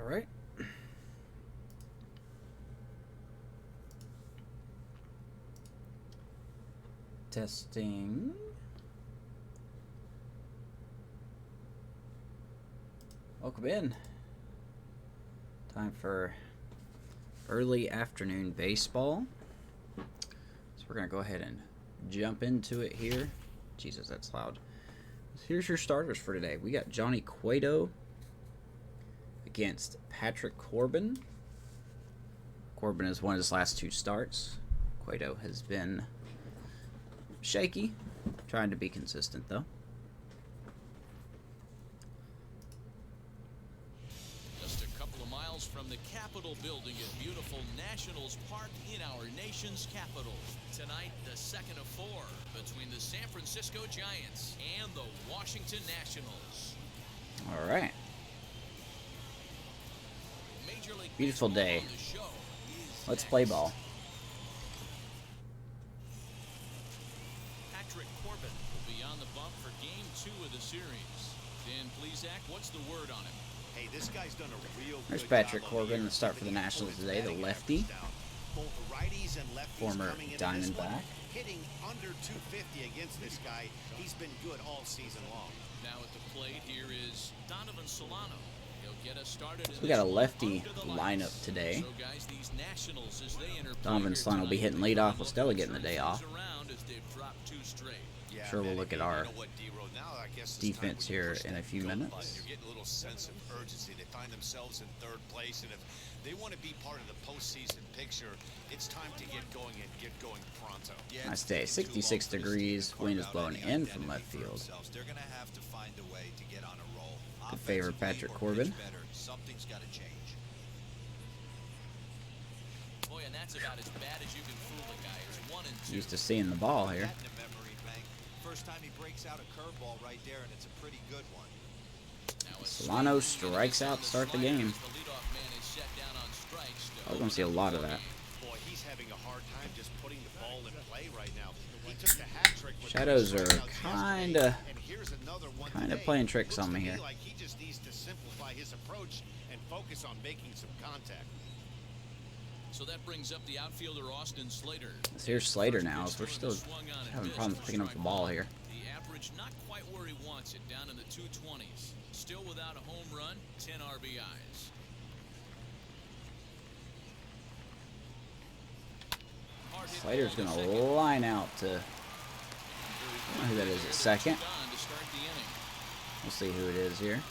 right. Testing. Welcome in. Time for early afternoon baseball. So we're going to go ahead and jump into it here. Jesus, that's loud. Here's your starters for today. We got Johnny Cueto against Patrick Corbin. Corbin has won his last 2 starts. Cueto has been shaky, trying to be consistent though. Just a couple of miles from the Capitol building at beautiful Nationals Park in our nation's capital. Tonight, the second of 4 between the San Francisco Giants and the Washington Nationals. All right. Beautiful day. Let's play ball. Patrick Corbin will be on the bump for Game 2 of the series. Dan Plesac, what's the word on him? Hey, this guy's done a real There's good Patrick job Corbin, the start for the Nationals today, the lefty, both the righties and lefties former coming into this one, Diamondback. hitting under 250 against this guy. He's been good all season long. Now at the plate here is Donovan Solano. He'll get us started. So we got a lefty lineup today. So guys, these Nationals, as they enter Donovan Solano will be hitting leadoff with Stella getting the day off. Yeah, Sure, we'll look at our you know what, D-Roll, now I guess it's defense time we here push in a that few go minutes. button. You're getting a little sense of urgency. They find themselves in 3rd place, and if they want to be part of the postseason picture, it's time to get going and get going pronto. Yeah, Nice day, 66 degrees, wind is blowing in from left field. They're going to have to find a way to get on a roll. Good favor Patrick Corbin. Something's got to change. Boy, and that's about as bad as you can fool a guy. It's 1 and 2. Used to seeing the ball here. That in a memory bank. First time he breaks out a curveball right there, and it's a pretty good one. Solano strikes out to start the game. We're going to see a lot of that. Boy, he's having a hard time just putting the ball in play right now. He took the hat trick with Shadows the are strikeouts kind yesterday, of and here's another one kind of today. playing tricks Looks on me to here. like he just needs to simplify his approach and focus on making some contact. So that brings up the outfielder Austin Slater. Here's Slater now, as we're still having problems picking up the ball here. The average not quite where he wants it, down in the 220s. Still without a home run, 10 RBIs. Slater's going to line out to, I don't know who that is at second. We'll see who it is here.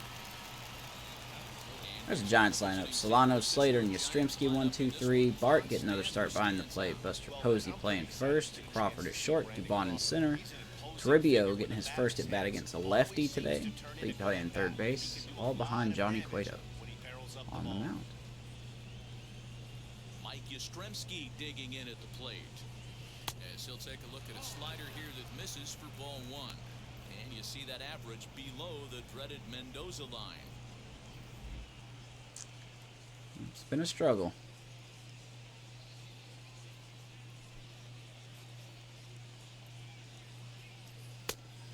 There's the Giants lineup. Solano, Slater, and Yastrzemski 1, 2, 3. Bart getting another start behind the plate. Buster Posey playing first. Crawford is short. Dubon in center. Toribio getting his first at bat against a lefty today. He playing 3rd base. All behind Johnny Cueto on the mound. Mike Yastrzemski digging in at the plate. As he'll take a look at a slider here that misses for ball 1. And you see that average below the dreaded Mendoza line. It's been a struggle.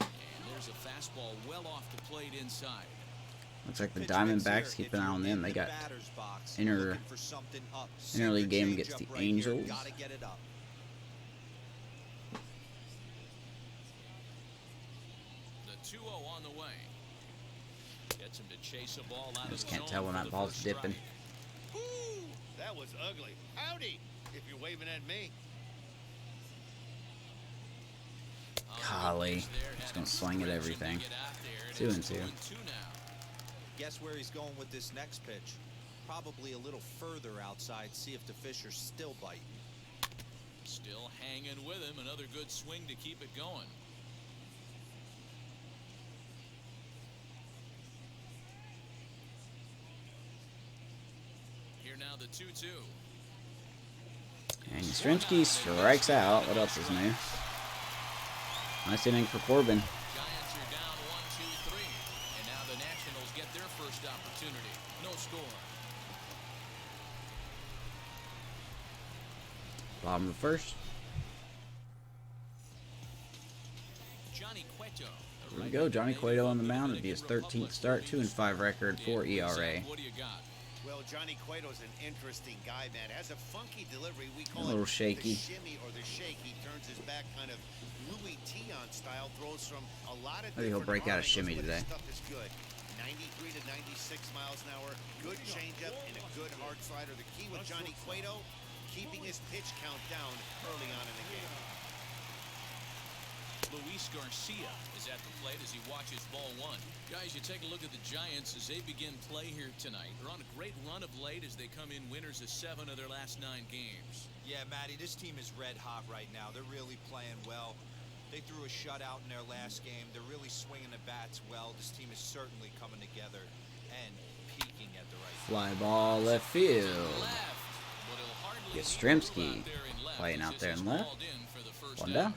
And there's a fastball well off the plate inside. Looks like the Diamondbacks, keep an eye on them. They got interleague game against the Angels. The 2-0 on the way. Gets him to chase a ball out. I just can't tell when that ball's dipping. Ooh, that was ugly. Howdy, if you're waving at me. Golly, just going to swing at everything. 2 and 2. Guess where he's going with this next pitch? Probably a little further outside. See if the fish are still biting. Still hanging with him. Another good swing to keep it going. Here now the 2-2. And Yastrzemski strikes out. What else is new? Nice inning for Corbin. Giants are down 1-2-3. And now the Nationals get their first opportunity. No score. Bottom of the 1st. Johnny Cueto. Here we go. Johnny Cueto on the mound. It'll be his 13th start, 2-5 record, 4 ERA. What do you got? Well, Johnny Cueto's an interesting guy, man. Has a funky delivery. We call A little it shaky. the shimmy or the shake. He turns his back kind of Louis Tion style, throws from a lot of Maybe he'll break out a arm angles, shimmy but today. his stuff is good. 93 to 96 miles an hour. Good changeup and a good hard slider. The key with Johnny Cueto, keeping his pitch count down early on in the game. Luis Garcia is at the plate as he watches ball one. Guys, you take a look at the Giants as they begin play here tonight. They're on a great run of late as they come in winners of 7 of their last 9 games. Yeah, Matty, this team is red hot right now. They're really playing well. They threw a shutout in their last game. They're really swinging the bats well. This team is certainly coming together and peaking at the right Fly ball left field. Left, but he'll hardly Yastrzemski move out there in left playing as out this there is in left. called in for the first One out. down.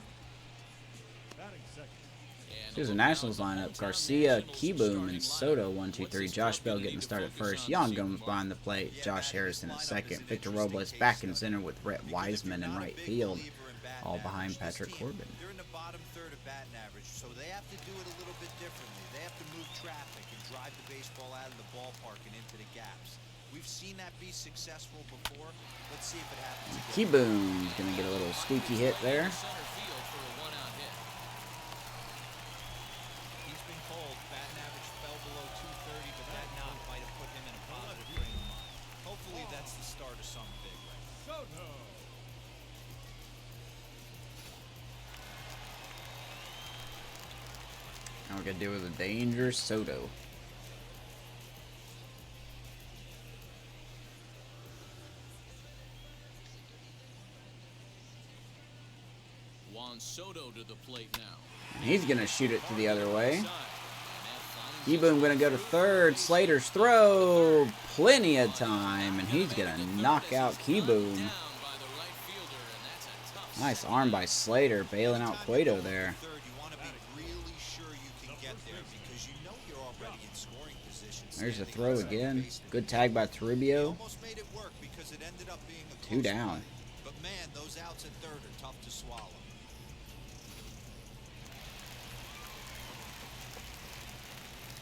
Here's the Nationals lineup. Garcia, Keyboom, and Soto, 1, 2, 3. Josh Bell getting started first. Jan Gomes behind the plate. Josh Harrison at second. Victor Robles back in center with Rhett Wiseman in right field. All behind Patrick Corbin. They're in the bottom third of batting average, so they have to do it a little bit differently. They have to move traffic and drive the baseball out of the ballpark and into the gaps. We've seen that be successful before. Let's see if it happens again. Keyboom's going to get a little squeaky hit there. Center field for a one-out hit. He's been cold. Batting average fell below 230, but that knock might have put him in a positive frame of mind. Hopefully that's the start of something big right now. Now we're going to deal with a dangerous Soto. Juan Soto to the plate now. And he's going to shoot it to the other way. Side. And that finds Keyboom going to go to third. Slater's throw. Plenty of time. And he's going to knock out Keyboom. down by the right fielder, and that's a tough Nice arm by Slater, bailing out Cueto there. Third, you want to be really sure you can get there because you know you're already in scoring position. There's a standing throw outside again. base. Good tag by He Toribio. almost made it work because it ended up being a 2 close down. play. But man, those outs at third are tough to swallow.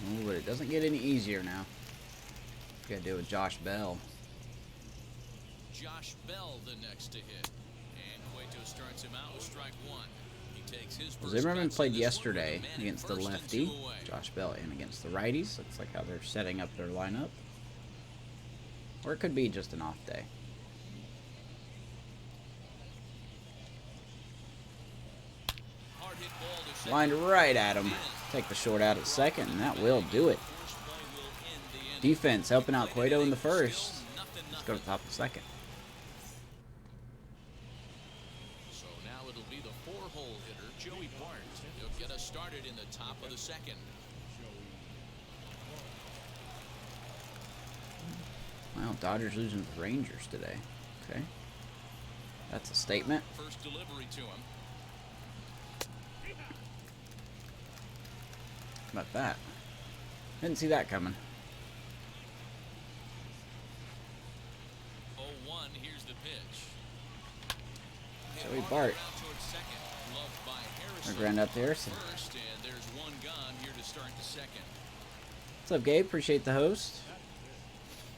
Oh, but it doesn't get any easier now. Got to deal with Josh Bell. Josh Bell the next to hit. And Cueto starts him out with strike 1. He takes his first Zimmerman bets in played this one with a yesterday man at against the first and lefty. 2 away. Josh Bell in against the righties. Looks like how they're setting up their lineup. Or it could be just an off day. Hard hit ball to second. Lined right at him. Take the short out at second, and that will do it. First play will end the inning. Defense helping out Cueto in the first. Nothing, Let's go to the top of the second. So now it'll be the 4-hole hitter, Joey Bart. He'll get us started in the top of the second. Well, Dodgers losing to the Rangers today. Okay. That's a statement. First delivery to him. How about that? Didn't see that coming. 0-1, here's the pitch. Joey Bart. Out towards second. Gloved by Or Harrison. ground out to Harrison. First, and there's one gone here to start the second. What's up, Gabe? Appreciate the host.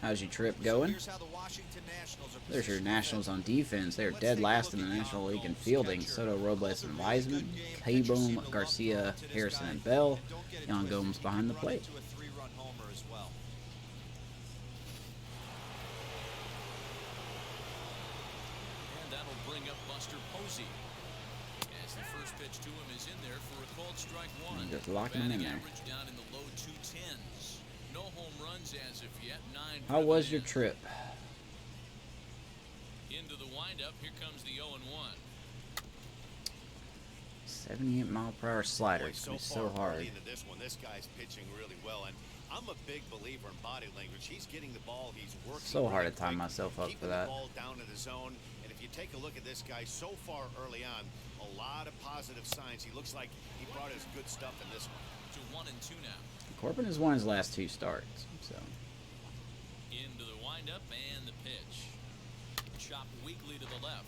How's your trip going? Here's how the Washington Nationals are There's your positioned Nationals on defense. They're dead last in the National League in fielding. Soto, Robles, and Wiseman. Keyboom, Garcia, Harrison, and Bell. Jan Gomes behind the plate. To a 3-run homer as well. And that'll bring up Buster Posey. As the first pitch to him is in there for a called strike 1. And just locking him in Batting there. average down in the low 210s. No home runs as of yet. 9 How driven was your in. trip? Into the windup. Here comes the 0-1. 78-mile-per-hour slider. It's going to be so far hard. early into this one, this guy's pitching really well, and I'm a big believer in body language. He's getting the ball, he's working. So hard really to time quick, myself up keeping for that. The ball down in the zone, and if you take a look at this guy so far early on, a lot of positive signs. He looks like he brought his good stuff in this one. To 1-2 now. Corbin has won his last 2 starts. So Into the windup and the pitch. Chopped weakly to the left.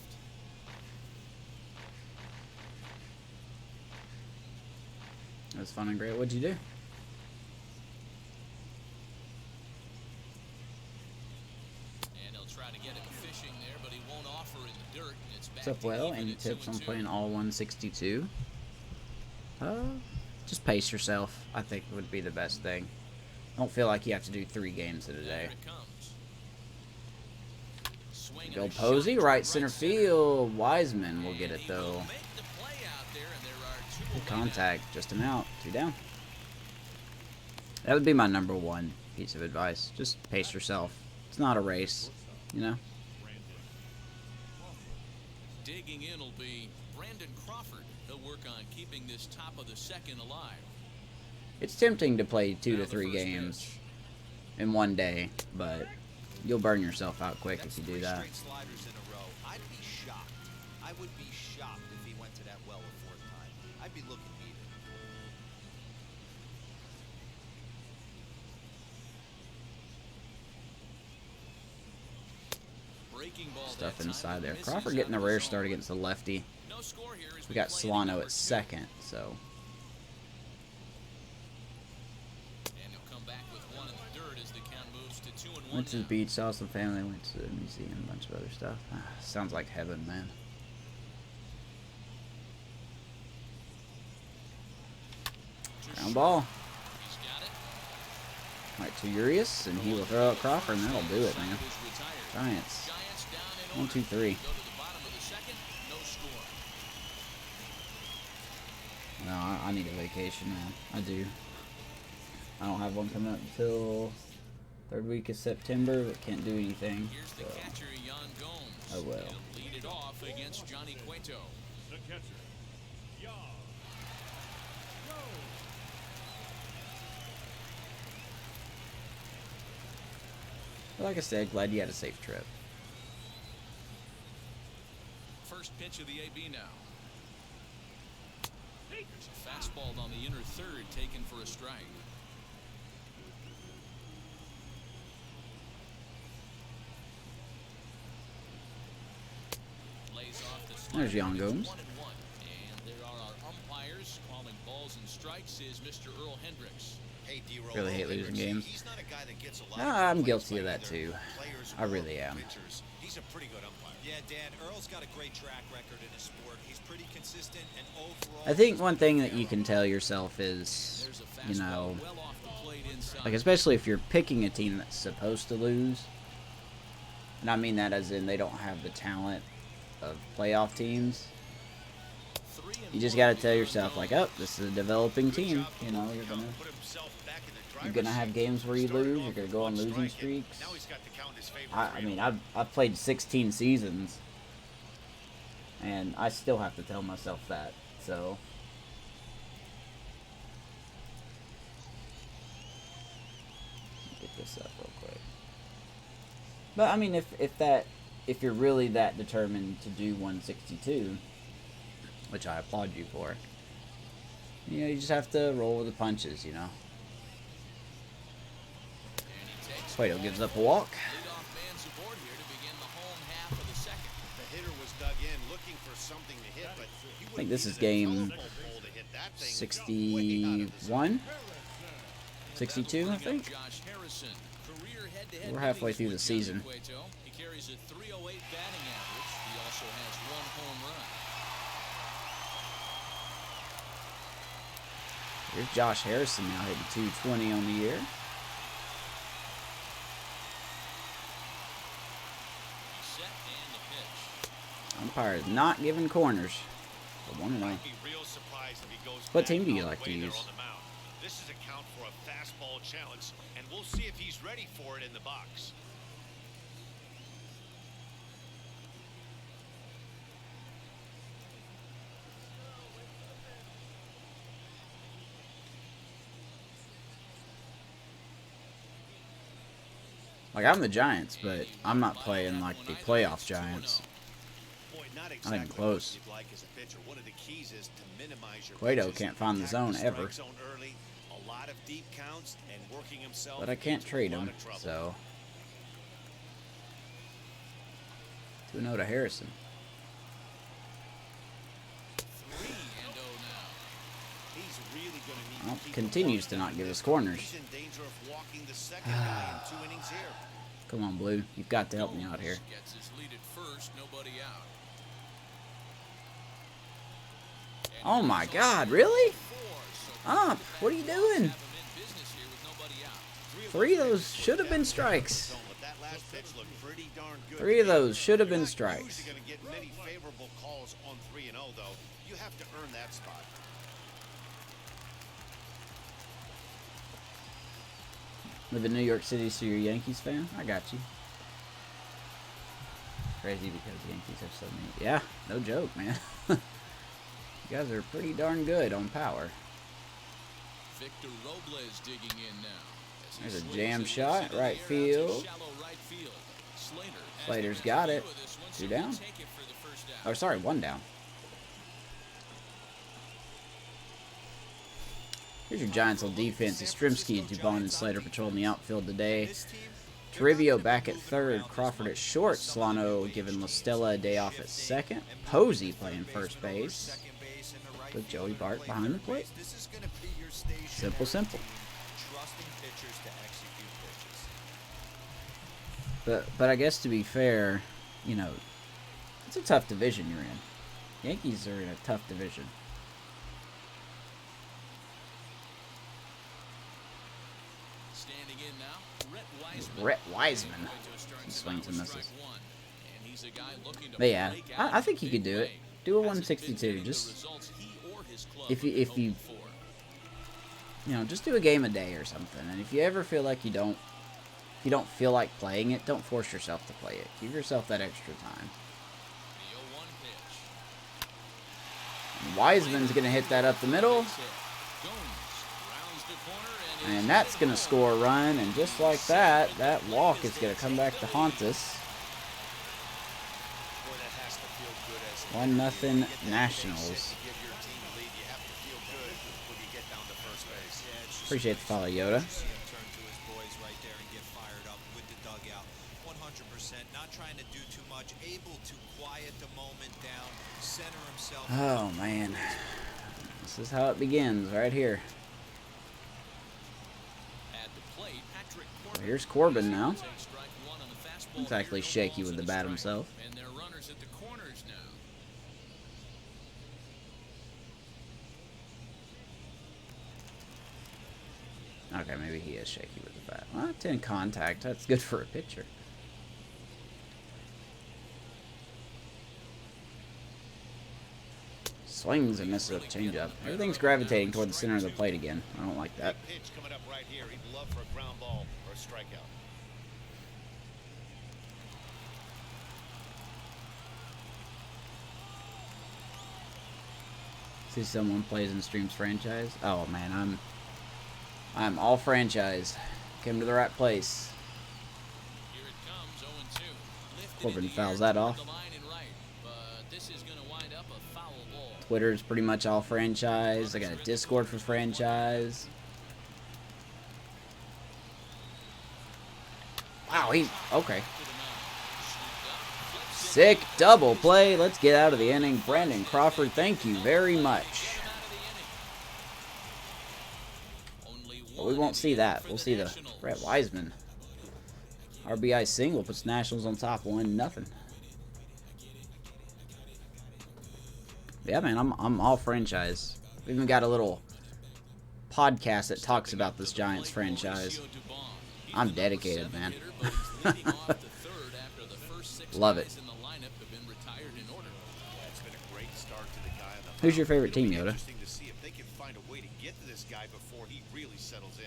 it was fun and great. What'd you do? Try to get him fishing there, but he won't offer in the dirt. It's back What's up, to Will? even Any at tips on 2-2. playing all 162? Just pace yourself, I think would be the best thing. I don't feel like you have to do 3 games in a day. There it comes. Swing Go and a Posey, shot to right center field. Wiseman will get And it he will though. make the play out there, and there are 2 Good away contact, just him out, 2 down. That would be my number 1 piece of advice. Just pace yourself. It's not a race, you know? now. Digging in will be Brandon Crawford. He'll work on keeping this top of the second alive. It's tempting to play 2 to Now the 3 first games pitch. in one day, but you'll burn yourself out quick if you do 3 that. straight sliders in a row. I'd be shocked. I would be shocked if he went to that well a 4th time. I'd be looking heated. Breaking ball Stuff that time, inside there. misses Crawford out getting a of the rare zone. start against the lefty. No score here as We got play inning Solano number at 2. second, so And he'll come back with 1 in the dirt as the count moves to 2-1 went to the now. beach, saw some family, went to the museum, a bunch of other stuff. Sounds like heaven, man. Ground ball. He's got it. Right to Urias, and he will throw out Crawford, and that'll do it, man. Is retired. Giants. Giants down in 1, order. 2, 3. Go to the bottom of the second. No score. No, I need a vacation, man. I do. I don't have one coming up until 3rd week of September, but can't do anything. Here's the So. catcher, Yan Gomes. Oh, well. He'll lead it off against Johnny Cueto. The catcher, Yan Gomes. But like I said, glad you had a safe trip. First pitch of the AB now. There's a fastball on the inner third taken for a strike. Lays off the slider. There's Yan It's Gomes. 1-1. And there are our umpires calling balls and strikes is Mr. Earl Hendricks. Hey, D-Roll, Really hate losing games. He's not a guy that gets a lot Ah, I'm of guilty plays of by that either too. players I or really am. pitchers. He's a pretty good umpire. Yeah, Dan, Earl's got a great track record in his sport. He's pretty consistent and overall. I think one thing that you can tell yourself is, There's a you fastball know, well off the plate inside. like especially if you're picking a team that's supposed to lose, and I mean that as in they don't have the talent of playoff teams. You just got to tell yourself like, oh, this is a developing team. You know, you're gonna have games where you lose. You're gonna go on losing streaks. Now he's got the count in his favor. I mean, I've played 16 seasons, and I still have to tell myself that. So. Get this up real quick. But I mean, if you're really that determined to do 162, which I applaud you for, you know, you just have to roll with the punches, you know. Cueto gives up a walk. Leadoff man's aboard here to begin the home half of the second. The hitter was dug in looking for something to hit, but he I think this is game 61, 62, I think. Josh Harrison, career head-to-head We're halfway innings through the with Johnny season. Cueto. He carries a .308 batting average. He also has 1 home run. Here's Josh Harrison now hitting 220 on the year. Set and the pitch. Umpire is not giving corners. For 1-0. Be real surprised if he goes What back team do you all the like to way there use? on the mound. This is a count for a fastball challenge, and we'll see if he's ready for it in the box. Like, I'm the Giants, but I'm not playing like the playoff Giants. Boy, not Not even close. what you'd like as a pitcher. One of the keys is to minimize your Cueto pitches, can't find the attack zone strike ever. zone early, a lot of deep counts, and working himself But I can't into a trade lot him, of trouble. so. 2-0 to Harrison. 3-0 now. He's really gonna need Well, to keep continues the to ball not give us down. corners. He's in danger of walking the second guy in 2 innings here. Come on, Blue. You've got to help me out here. Gets his lead at first, nobody out. Oh my God, really? Ump, what are you doing? 3 of those should have been strikes. 3 of those should have been strikes. You're going to get many favorable calls on 3-0, though. You have to earn that spot. Live in New York City, so you're a Yankees fan? I got you. Crazy because the Yankees have so many. Yeah, no joke, man. You guys are pretty darn good on power. Victor Robles digging in now. There's a jam shot, right field. Slater's got it. 2 down. Oh, sorry, 1 down. Here's your Giants on defense. Yastrzemski, Dubon, and Slater patrolling the outfield today. Toribio back at third. Crawford at short. Solano giving LaStella a day off at second. Posey playing first base. With Joey Bart behind the plate. Simple, simple. But I guess to be fair, you know, it's a tough division you're in. Yankees are in a tough division. Standing in now, Rhett Wiseman. He swings and misses. But yeah, I think you could do it. Do a 162. Just if you know, just do a game a day or something. And if you ever feel like you don't feel like playing it, don't force yourself to play it. Give yourself that extra time. And Wiseman's going to hit that up the middle. And that's going to score a run. And just like that, that walk is going to come back to haunt us. 1-0 Nationals. Appreciate the follow, Yoda. Oh man, this is how it begins right here. Well, here's Corbin now. He's actually shaky with the bat himself. Okay, maybe he is shaky with the bat. Well, 10 contact. That's good for a pitcher. Swings and misses a changeup. Everything's gravitating toward the center of the plate again. I don't like that. Pitch coming up right here. He'd love for a ground ball or a strikeout. See someone plays in Stream's franchise. Oh man, I'm all franchise. Came to the right place. Corbin fouls that off. Twitter's pretty much all franchise. I got a Discord for franchise. Wow, okay. Sick double play. Let's get out of the inning. Brandon Crawford, thank you very much. But we won't see that. We'll see the Rhett Wiseman RBI single puts Nationals on top 1-0. Yeah, man, I'm all franchise. We even got a little podcast that talks about this Giants franchise. I'm dedicated, man. Love it. Who's your favorite team, Yoda? Interesting to see if they can find a way to get to this guy before he really settles in.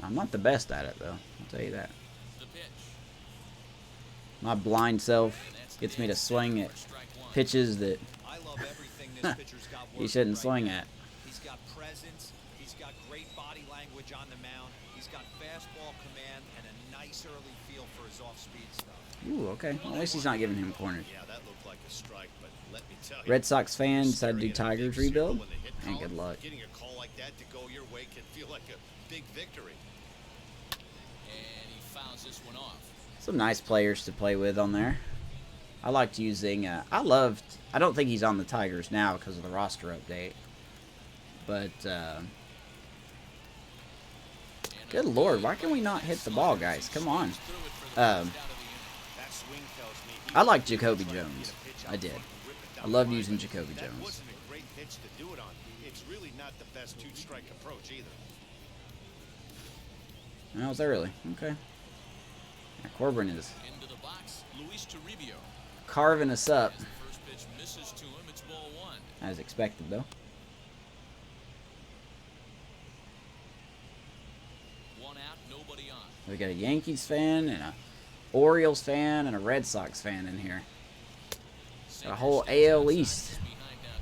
I'm not the best at it, though. I'll tell you that. My blind self gets me to swing at pitches that he shouldn't swing at. He's got presence. He's got great body language on the mound. He's got fastball command and a nice early feel for his off-speed stuff. Ooh, okay. Well, at least he's not giving him corners. Yeah, that looked like a strike, but let me tell you. Red Sox fan decided to do Tigers rebuild. And good luck. Getting a call like that to go your way can feel like a big victory. And he fouls this one off. Some nice players to play with on there. I liked using, I don't think he's on the Tigers now because of the roster update. But Good lord, why can we not hit the ball, guys? Come on. I like Jacoby Jones. I did. I love using Jacoby That Jones. wasn't a great pitch to do it on. It's really not the best two-strike approach either. Oh, was that really? Okay. Yeah, Corbin is Into the box, Luis Toribio. carving us up, As the first pitch misses to him, it's ball one. as expected, though. One out, nobody on. We got a Yankees fan and a Orioles fan and a Red Sox fan in here. Got a whole AL East Behind now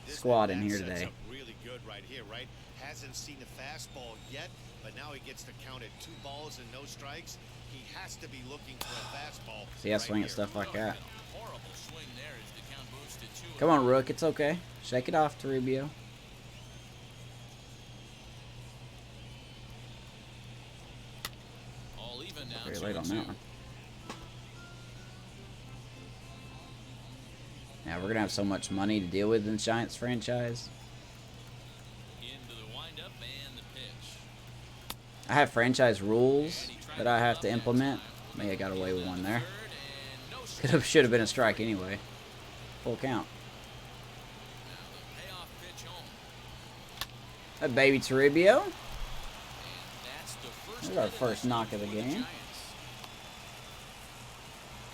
2-0. squad in That here sets today. up really good right here, right? Hasn't seen a fastball yet, but now he gets to count at 2 balls and no strikes. He has to be looking for a fastball. See, I swing right at stuff like that. Horrible swing there as the count moves to 2-0. Come on, Rook. It's okay. Shake it off, Toribio. All even now. Very late on that one. Now, we're going to have so much money to deal with in the Giants franchise. Into the windup and the pitch. I have franchise rules that I have to implement. May have got away with one there. Should have been a strike anyway. Full count. Now the payoff pitch home. That baby Toribio. And that's the first There's our hit first in knock of the for game. Giants.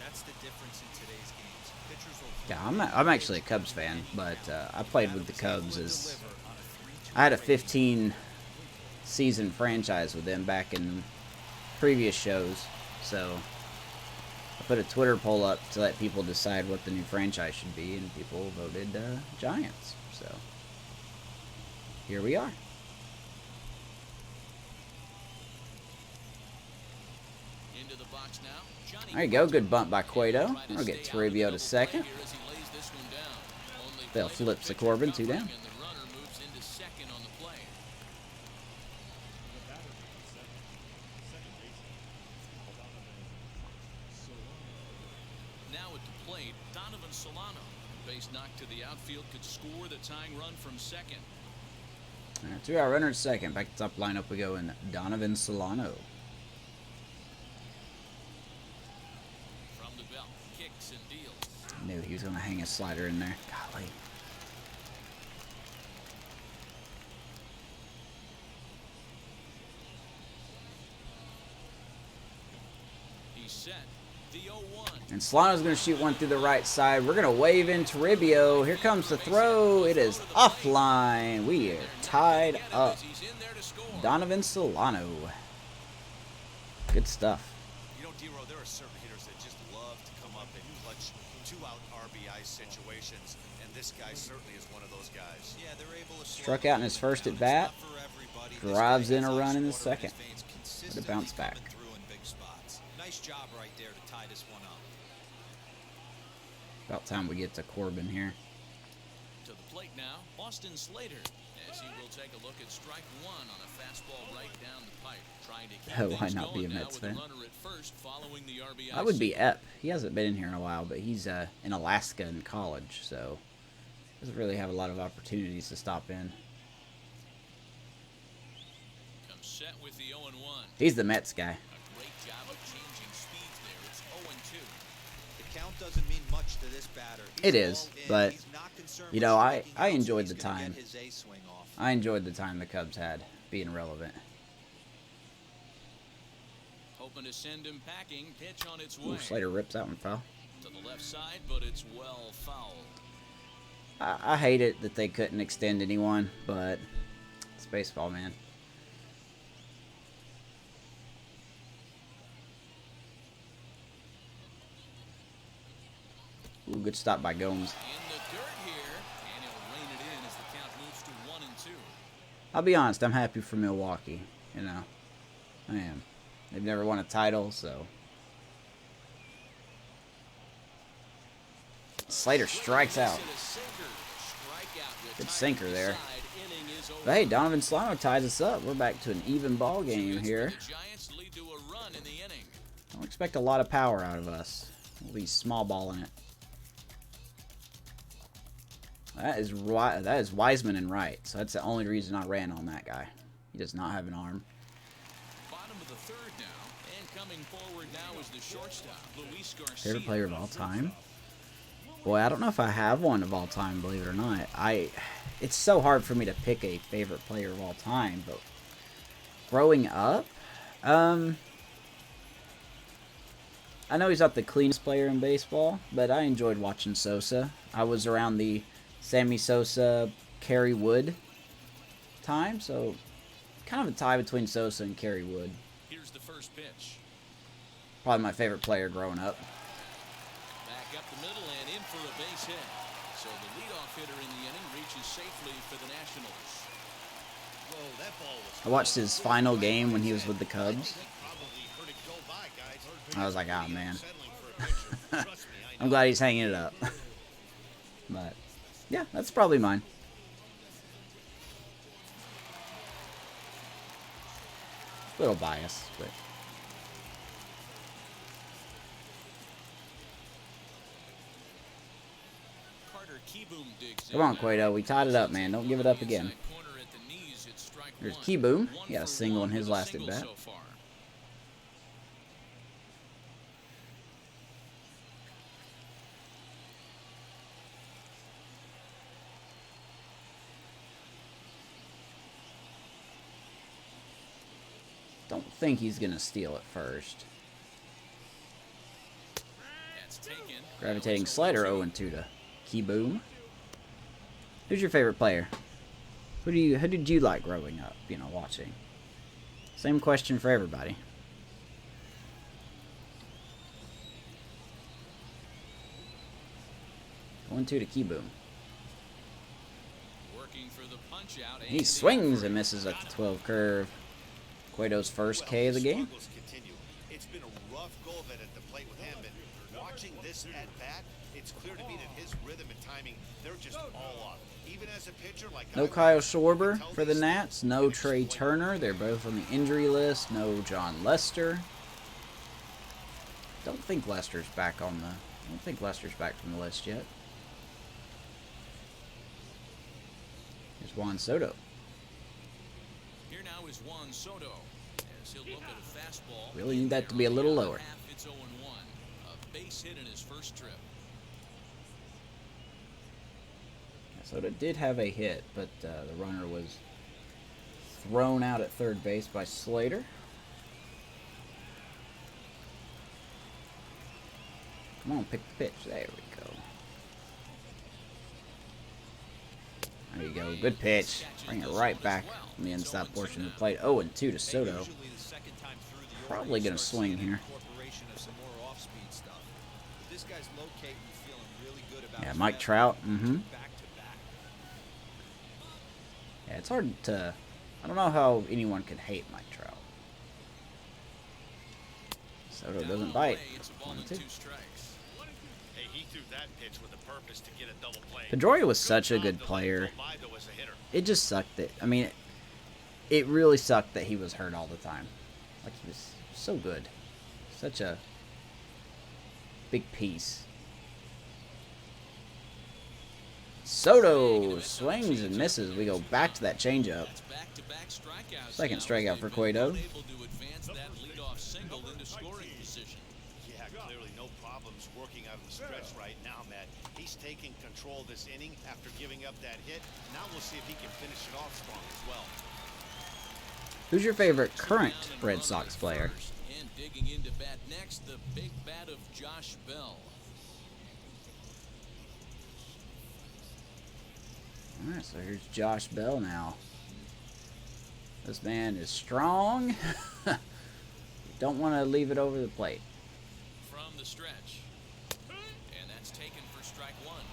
That's the difference in today's games. Pitchers will Yeah, I'm actually a Cubs fan, but I played with the Cubs as I had a 15 season franchise with them back in previous shows. So I put a Twitter poll up to let people decide what the new franchise should be, and people voted Giants. So here we are. Into the box now. Johnny There you go. Good bunt by Cueto. Try to We'll get stay out of Toribio double to second. play here as he lays this one down. Only They'll play flip the the pitcher Corbin, 2 covering, down. and the runner moves into second on the play. The batter on second baseman, Now at the plate, Donovan Solano. Base knock to the outfield could score the tying run from second. 2-out runner at second. Back to top lineup we go in Donovan Solano. From the belt, kicks and deals. Knew he was going to hang a slider in there. Golly. He's set. The 0-1. And Solano's going to shoot one through the right side. We're going to wave in Toribio. Here comes the throw. It is offline. We are tied up. He's in there to score. Donovan Solano. Good stuff. You know, D-Row, there are certain hitters that just love to come up and clutch 2-out RBI situations, and this guy certainly is one of those guys. Yeah, they're able to Struck out in his first at bat. Drives in a run in the second. What a bounce back. Nice job right there to tie this one up. About time we get to Corbin here. To the plate now, Austin Slater, as he will take a look at strike one on a fastball right down the pipe, trying to keep Why things not be a going now Mets with the fan? runner at first following the RBI. I would be Ep. He hasn't been in here in a while, but he's in Alaska in college, so doesn't really have a lot of opportunities to stop in. Comes set with the 0-1. He's the Mets guy. A great job of changing speeds there. It's 0-2. The count doesn't mean much to this batter. It is, but, you know, I enjoyed the He's gonna time. get his A swing off. I enjoyed the time the Cubs had being relevant. Hoping to send him packing. Pitch on its Ooh, way. Slater rips that one foul. To the left side, but it's well fouled. I hate it that they couldn't extend anyone, but it's baseball, man. Ooh, good stop by Gomes. In the dirt here, and he'll rein it in as the count moves to 1-2. I'll be honest, I'm happy for Milwaukee. You know, I am. They've never won a title, so. Slater strikes out. Good sinker there. But hey, Donovan Solano ties us up. We're back to an even ball game here. Don't expect a lot of power out of us. We'll be small balling it. That is Wiseman and right. So that's the only reason I ran on that guy. He does not have an arm. Coming forward now is the shortstop, Luis Garcia. Favorite player of all time? Boy, I don't know if I have one of all time, believe it or not. It's so hard for me to pick a favorite player of all time, but growing up, I know he's not the cleanest player in baseball, but I enjoyed watching Sosa. I was around the Sammy Sosa, Kerry Wood time, so kind of a tie between Sosa and Kerry Wood. Here's the first pitch. Probably my favorite player growing up. Back up the middle and in for a base hit. So the leadoff hitter in the inning reaches safely for the Nationals. Whoa, that ball was I watched his final game when he was with the Cubs. probably heard it go by, guys. I was like, oh man. Settling for a pitcher. Trust me, I know. I'm glad he's hanging it up. But, yeah, that's probably mine. Little biased, but... Carter Keyboom digs Come on, in. Cueto. We tied it up, man. Don't give it up again. Inside corner at the knees, it's strike There's one. Keyboom. One He got a for single in one his with a last single at-bat. so far. Don't think he's going to steal it first. That's taken. Gravitating Slater 0-2 to Keyboom. Who's your favorite player? Who did you like growing up, watching? Same question for everybody. 1-2 to Keyboom. Working for the punch out. He swings and misses at the 12 curve. Cueto's first K of the game. Struggles continue. It's been a rough go of it at the plate with him, but watching this at bat, it's clear to me that his rhythm and timing, they're just all off. Even as a pitcher, like No Kyle Schwarber for the Nats. No Trey Turner. They're both on the injury list. No John Lester. Don't think Lester's back from the list yet. Here's Juan Soto. Here now is Juan Soto. As he'll look at a fastball. Really need that to be a little lower. It's 0-1. A base hit in his first trip. Soto did have a hit, but the runner was thrown out at third base by Slater. Come on, pick the pitch. There we go. There you go. Good pitch. Bring it right back on the inside portion of the plate. 0-2 to Soto. Probably going to swing here. Yeah, Mike Trout. Yeah, it's hard to... I don't know how anyone could hate Mike Trout. Soto doesn't bite. 1-2. Hey, he threw that pitch with a purpose to get a double play. Pedroia was such a good player. It just sucked that... I mean, it really sucked that he was hurt all the time. Like, he was so good. Such a big piece. Soto swings and misses. We go back to that changeup. Second strikeout for Cueto. Yeah, clearly no problems working out of the stretch right now, Matt. He's taking control of this inning after giving up that hit. Now we'll see if he can finish it off strong as well. Who's your favorite current Red Sox player? And digging into bat next, the big bat of Josh Bell. Alright, so here's Josh Bell now. This man is strong. Don't want to leave it over the plate. From the stretch. And that's taken for strike one.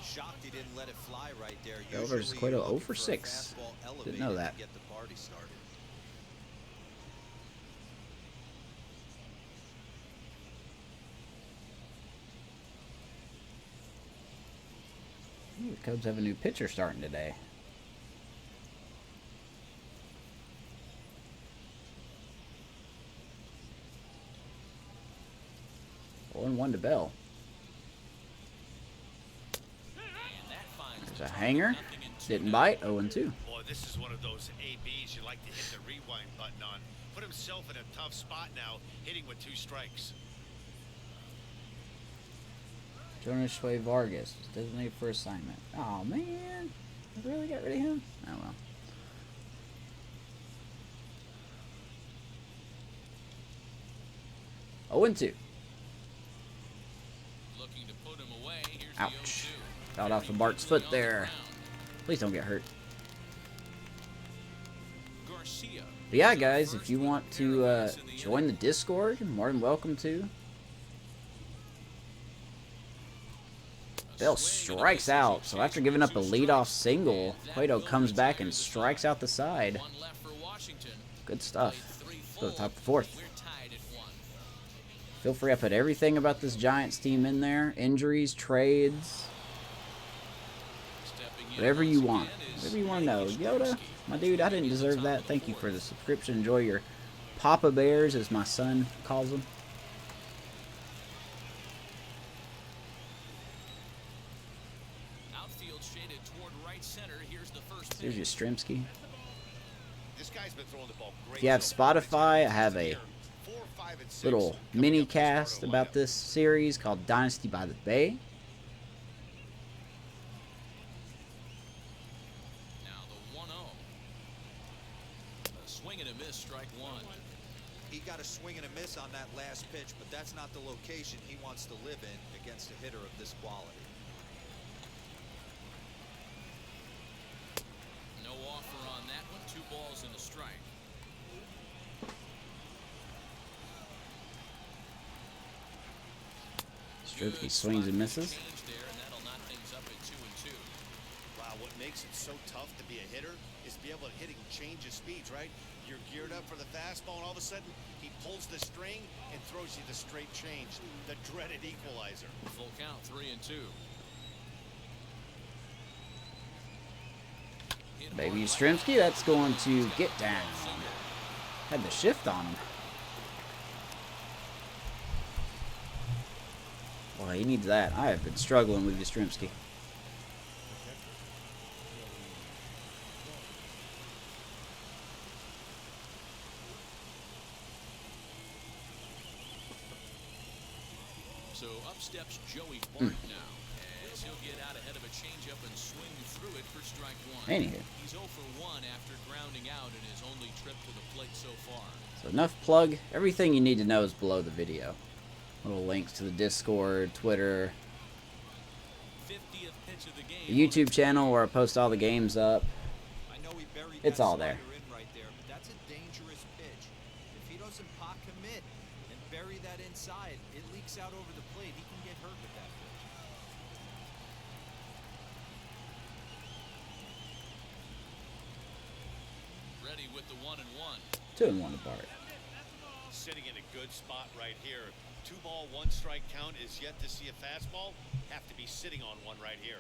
Shocked he didn't let it fly right there. Bell versus Usually Cueto you look 0 for a 6. fastball Didn't know elevated that. to get the party started. Ooh, the Cubs have a new pitcher starting today. And 1 to Bell. And that finds There's a hanger. Didn't bite. 0-2. Boy, this is one of those ABs you like to hit the rewind button on. Put himself in a tough spot now, hitting with 2 strikes. Jonas Shue Vargas was designated for assignment. Oh man, I really got rid of him. Oh well. Oh, and 2. Looking to put him away. Here's Ouch. the 0-2. Got off of Bart's foot there. Please don't get hurt. Garcia. But yeah, guys, if you want to join the Discord, you're more than welcome to. Bell strikes out, so after giving up a leadoff single, Cueto comes back and strikes out the side. One left for Washington. Good stuff. Let's go to the top of the 4th. We're tied at 1. Feel free to put everything about this Giants team in there. Injuries, trades, whatever you want. Whatever you want to know. Yoda, my dude, I didn't deserve that. Thank you for the subscription. Enjoy your Papa Bears, as my son calls them. Outfield shaded toward right center. Here's the first Here's your Strimsky. This guy's been throwing the ball great. If you have Spotify, I have a 4, 5, and 6 little coming mini up to start cast our about lineup. this series called Dynasty by the Bay. Now the 1-0. A swing and a miss, strike 1. He got a swing and a miss on that last pitch, but that's not the location he wants to live in against a hitter of this quality. No offer on that one. 2 balls and a strike. Strimsky swings and misses. Change there, and that'll knock things up at 2-2. Wow, what makes it so tough to be a hitter is to be able to hit and change his speeds, right? You're geared up for the fastball, and all of a sudden, he pulls the string and throws you the straight change, the dreaded equalizer. Full count, 3-2. Baby Strimsky, that's going to get down. Had the shift on him. Well, he needs that. I have been struggling with Yastrzemski. So up steps Joey Bart now, as he'll get out ahead of a changeup and swing through it for strike 1. Anywho. He's 0 for 1 after grounding out in his only trip to the plate so far. So enough plug. Everything you need to know is below the video. Little links to the Discord, Twitter, 50th pitch of the game. the YouTube channel where I post all the games up. I know he buried It's that all there. slider in right there, but that's a dangerous pitch. If he doesn't pot commit and bury that inside, it leaks out over the plate. He can get hurt with that pitch. Ready with the 1-1. 2-1 to Bart. Sitting in a good spot right here. 2 ball, 1 strike count is yet to see a fastball. Have to be sitting on one right here.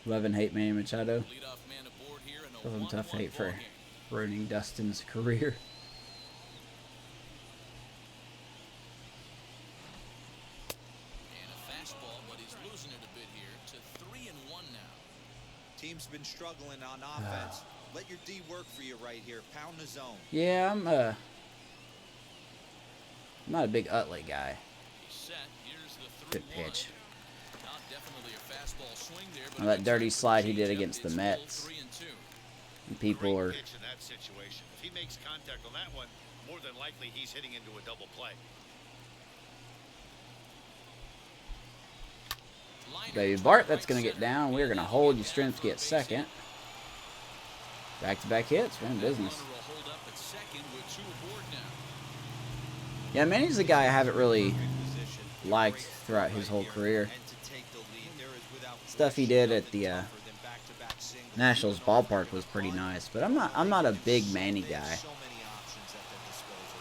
Love and hate Manny Machado. Leadoff man aboard here in a Love and tough 1-1 hate for ballgame. ruining Dustin's career. And a fastball, but he's losing it a bit here to 3-1 now. Team's been struggling on offense. Let your D work for you right here. Pound the zone. Yeah, I'm not a big Utley guy. He's set. Here's the 3-1. Good pitch. Not definitely a fastball swing there, but Well, that dirty it's slide he did changeup. against the It's Mets. still 3-2. And people Great are pitch in that situation. If he makes contact on that one, more than likely he's hitting into a double play. Liner Baby toward Bart, that's right going to get center. down. We're going to hold Yastrzemski at second. Back-to-back hits. We're in business. Runner will hold up at second with 2 aboard now. Yeah, Manny's a guy I haven't really Position. liked throughout his whole career. And to take the lead, there is without Stuff he question did at nothing the tougher than back-to-back singles. Nationals ballpark was pretty nice, but I'm not a big Manny They have guy. so many options at their disposal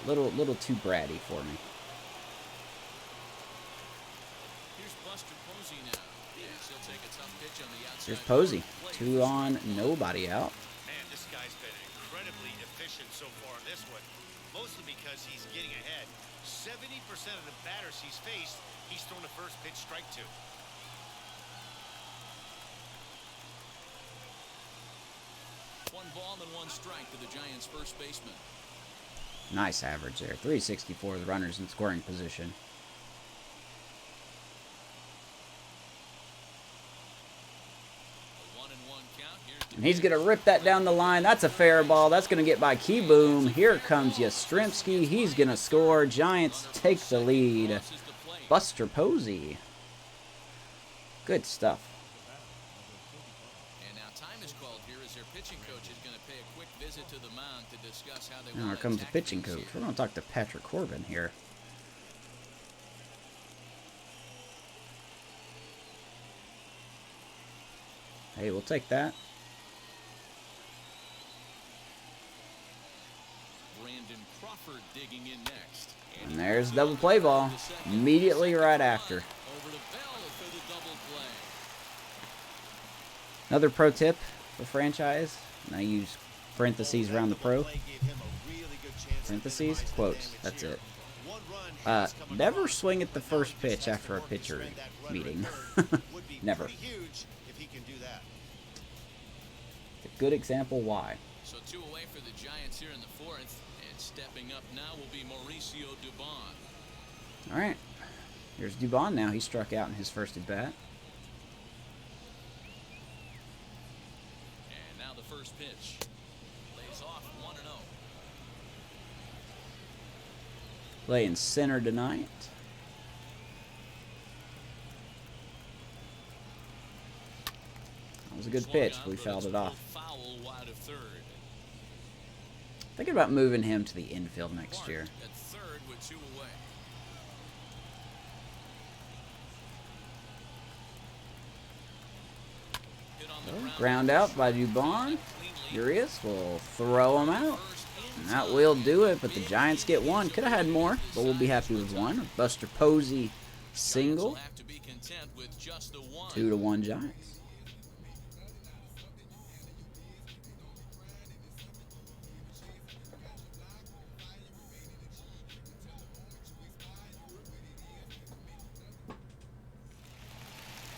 right now. Little too bratty for me. Here's Buster Posey now. Yes, he'll take a tough pitch on the outside. Here's Posey. Plate. 2 on, nobody out. Man, this guy's been incredibly efficient so far in this one, mostly because he's getting ahead. 70% of the batters he's faced, he's thrown the first pitch strike to. ball and 1 strike to the Giants' first baseman. Nice average there. 364 with runners in scoring position. A 1-1 count. Here's And he's going to rip that down the line. That's a fair ball. That's going to get by Keyboom. Here comes Yastrzemski. He's going to score. Giants take the lead. crosses the plate. Buster Posey. Good stuff. And now time is called here as their pitching coach is going to pay a quick visit to the mound to discuss how they Now here want to comes the attack pitching things coach. here. We're going to talk to Patrick Corbin here. Hey, we'll take that. Brandon Crawford digging in next. And there's the double play ball. Immediately right after. Over to Bell for the double play. Another pro tip for franchise. And I use parentheses around the pro. Parentheses, quotes. That's it. Never swing at the first pitch after a pitcher meeting. Never. Huge if he can do that. A good example why. So 2 away for the Giants here in the 4th. And stepping up now will be Mauricio Dubon. All right. Here's Dubon now. He struck out in his first at bat. And now the first pitch. Lays off 1-0. Playing center tonight. That was a good pitch, but we fouled it off. Foul wide of third. Thinking about moving him to the infield next year. At third with 2 away. Hit on the Ground out by Dubon. Urias will throw him out. And that will do it, but the Giants get one. Could have had more, but we'll be happy with one. Buster Posey single. Have to be content with just the 1. 2-1 Giants.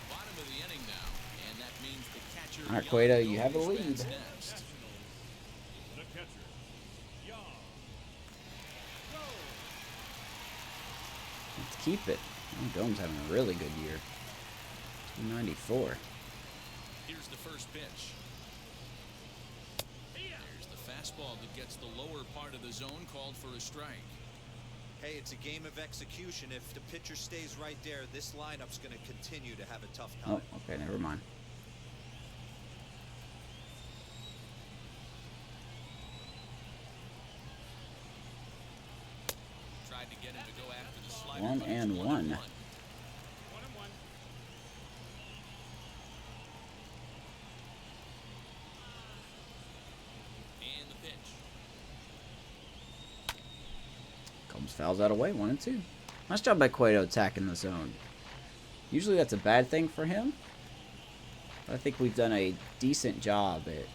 Bottom of the inning now, and that means the catcher. All right, Cueto, you have a lead. Next. The catcher, Young. Let's keep it. Oh, Dome's having a really good year. 294. Here's the first pitch. There's the fastball that gets the lower part of the zone called for a strike. Hey, it's a game of execution. If the pitcher stays right there, this lineup's going to continue to have a tough time. Oh, okay, never mind. Tried to get him to go after the slider. 1-1. but it's 1-1. 1-1. And the pitch. Combs fouls that away. 1-2. Nice job by Cueto attacking the zone. Usually that's a bad thing for him. But I think we've done a decent job at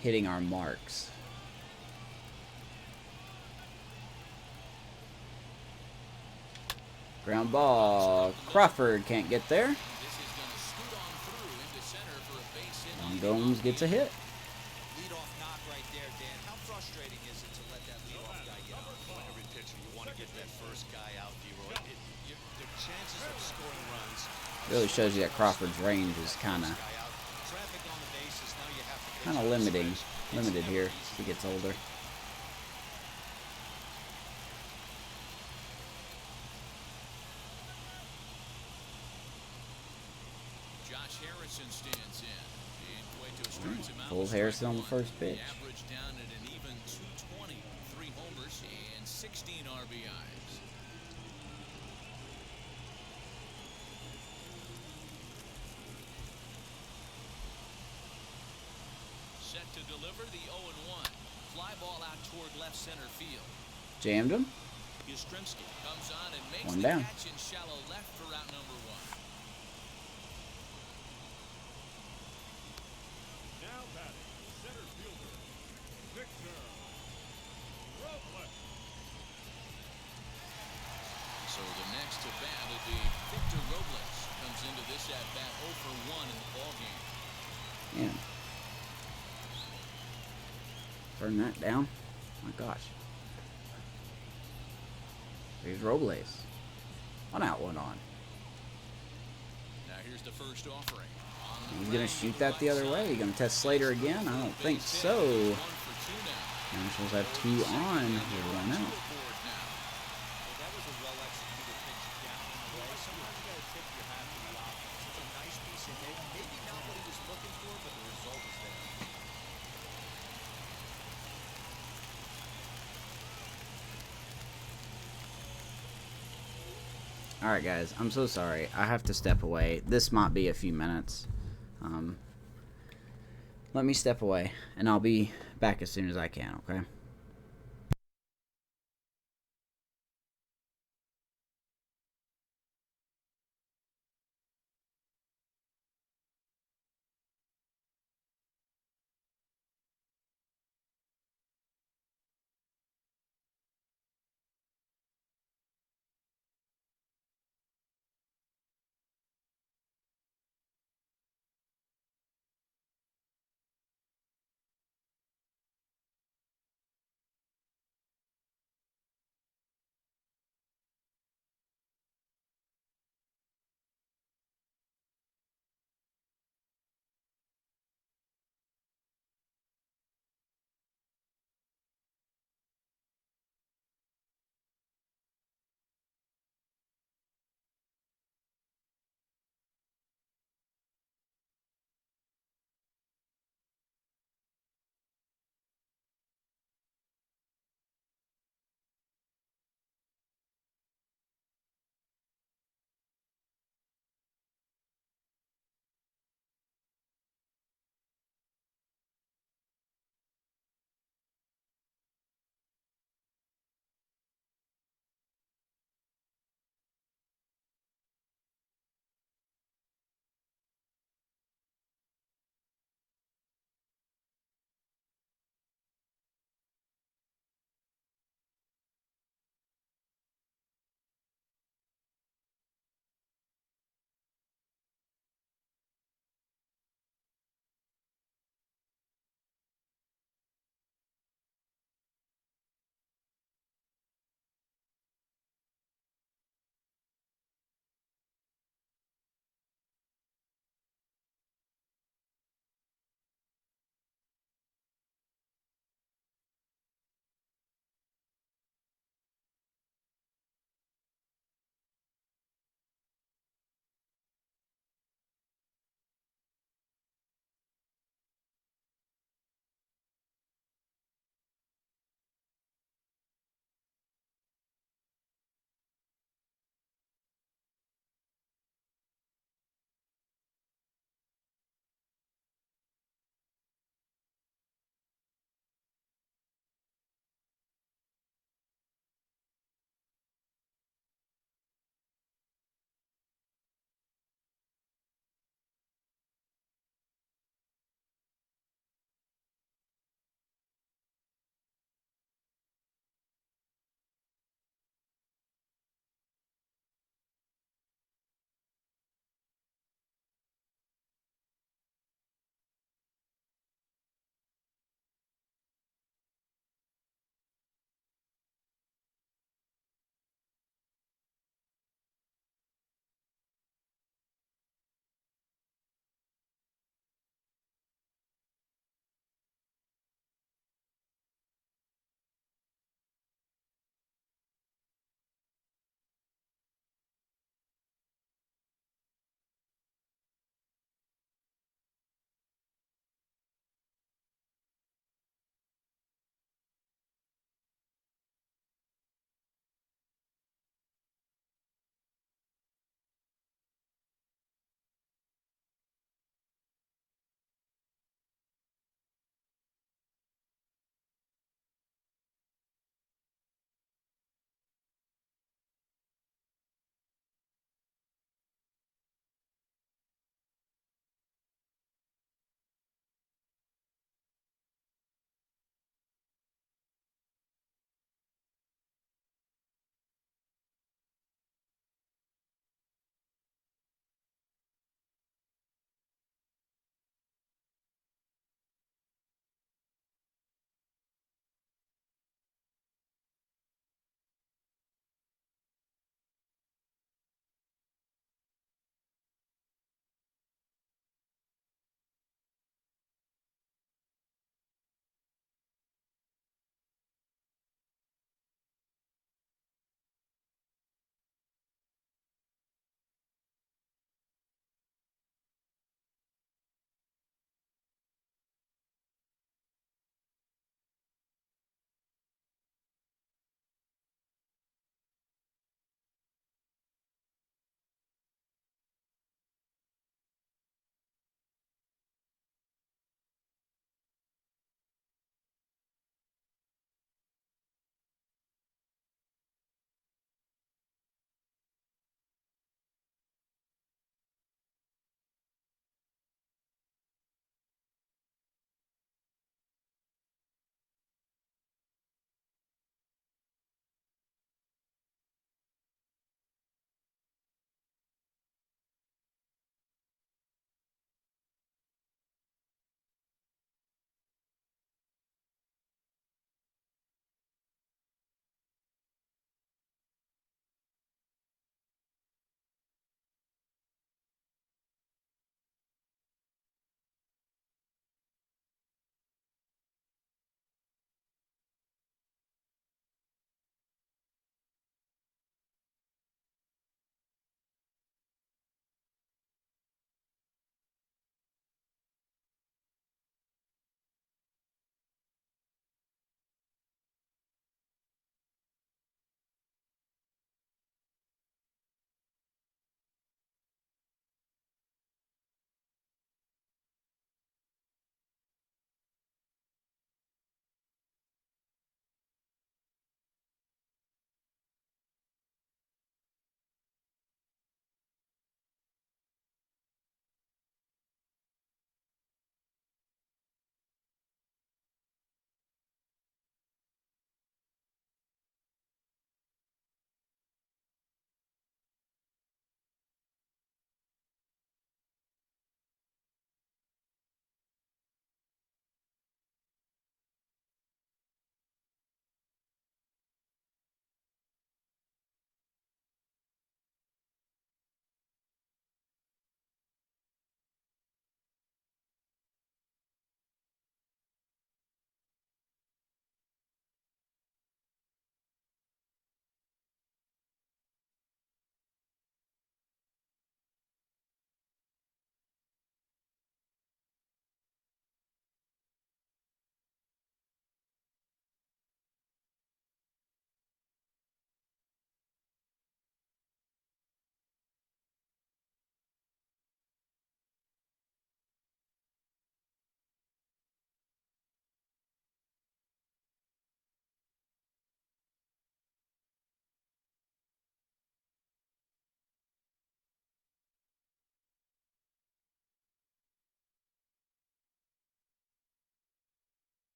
hitting our marks. Ground ball. Crawford can't get there. This is going to scoot on through into center for a base hit. And Gomes gets a hit. Leadoff knock right there, Dan. How frustrating is it to let that leadoff guy get out? Every pitcher, you want to get that first guy out, D-Roy. The chances of scoring runs. Really shows you that Crawford's range is kind of Traffic on the bases. Now you have to. kind of limited here as he gets older. Josh Harrison stands in. And Cueto starts him out. Full with Harrison on the strike first one. pitch. Average down at an even 220. 3 homers and 16 RBIs. Set to deliver the 0-1. Fly ball out toward left center field. Jammed him. Yastrzemski comes on and makes One the down. catch in shallow left for route number 1. Now batting, center fielder, Victor Robles. So the next to bat will be Victor Robles. Comes into this at bat 0 for 1 in the ballgame. Yeah. Burn that down. Oh my gosh. Here's Robles. 1 out, 1 on. Now here's the first offering. He's going to shoot that the other way. He's going to test Slater again. I don't think so. Nationals have 2 on. Here, 1 out. Well, that was a well-executed pitch down and away. Sometimes you got to tip your hat to the offense. It's a nice piece of hit. Maybe not what he was looking for, but the result is there. Alright guys, I'm so sorry. I have to step away. This might be a few minutes. Let me step away, and I'll be back as soon as I can, okay?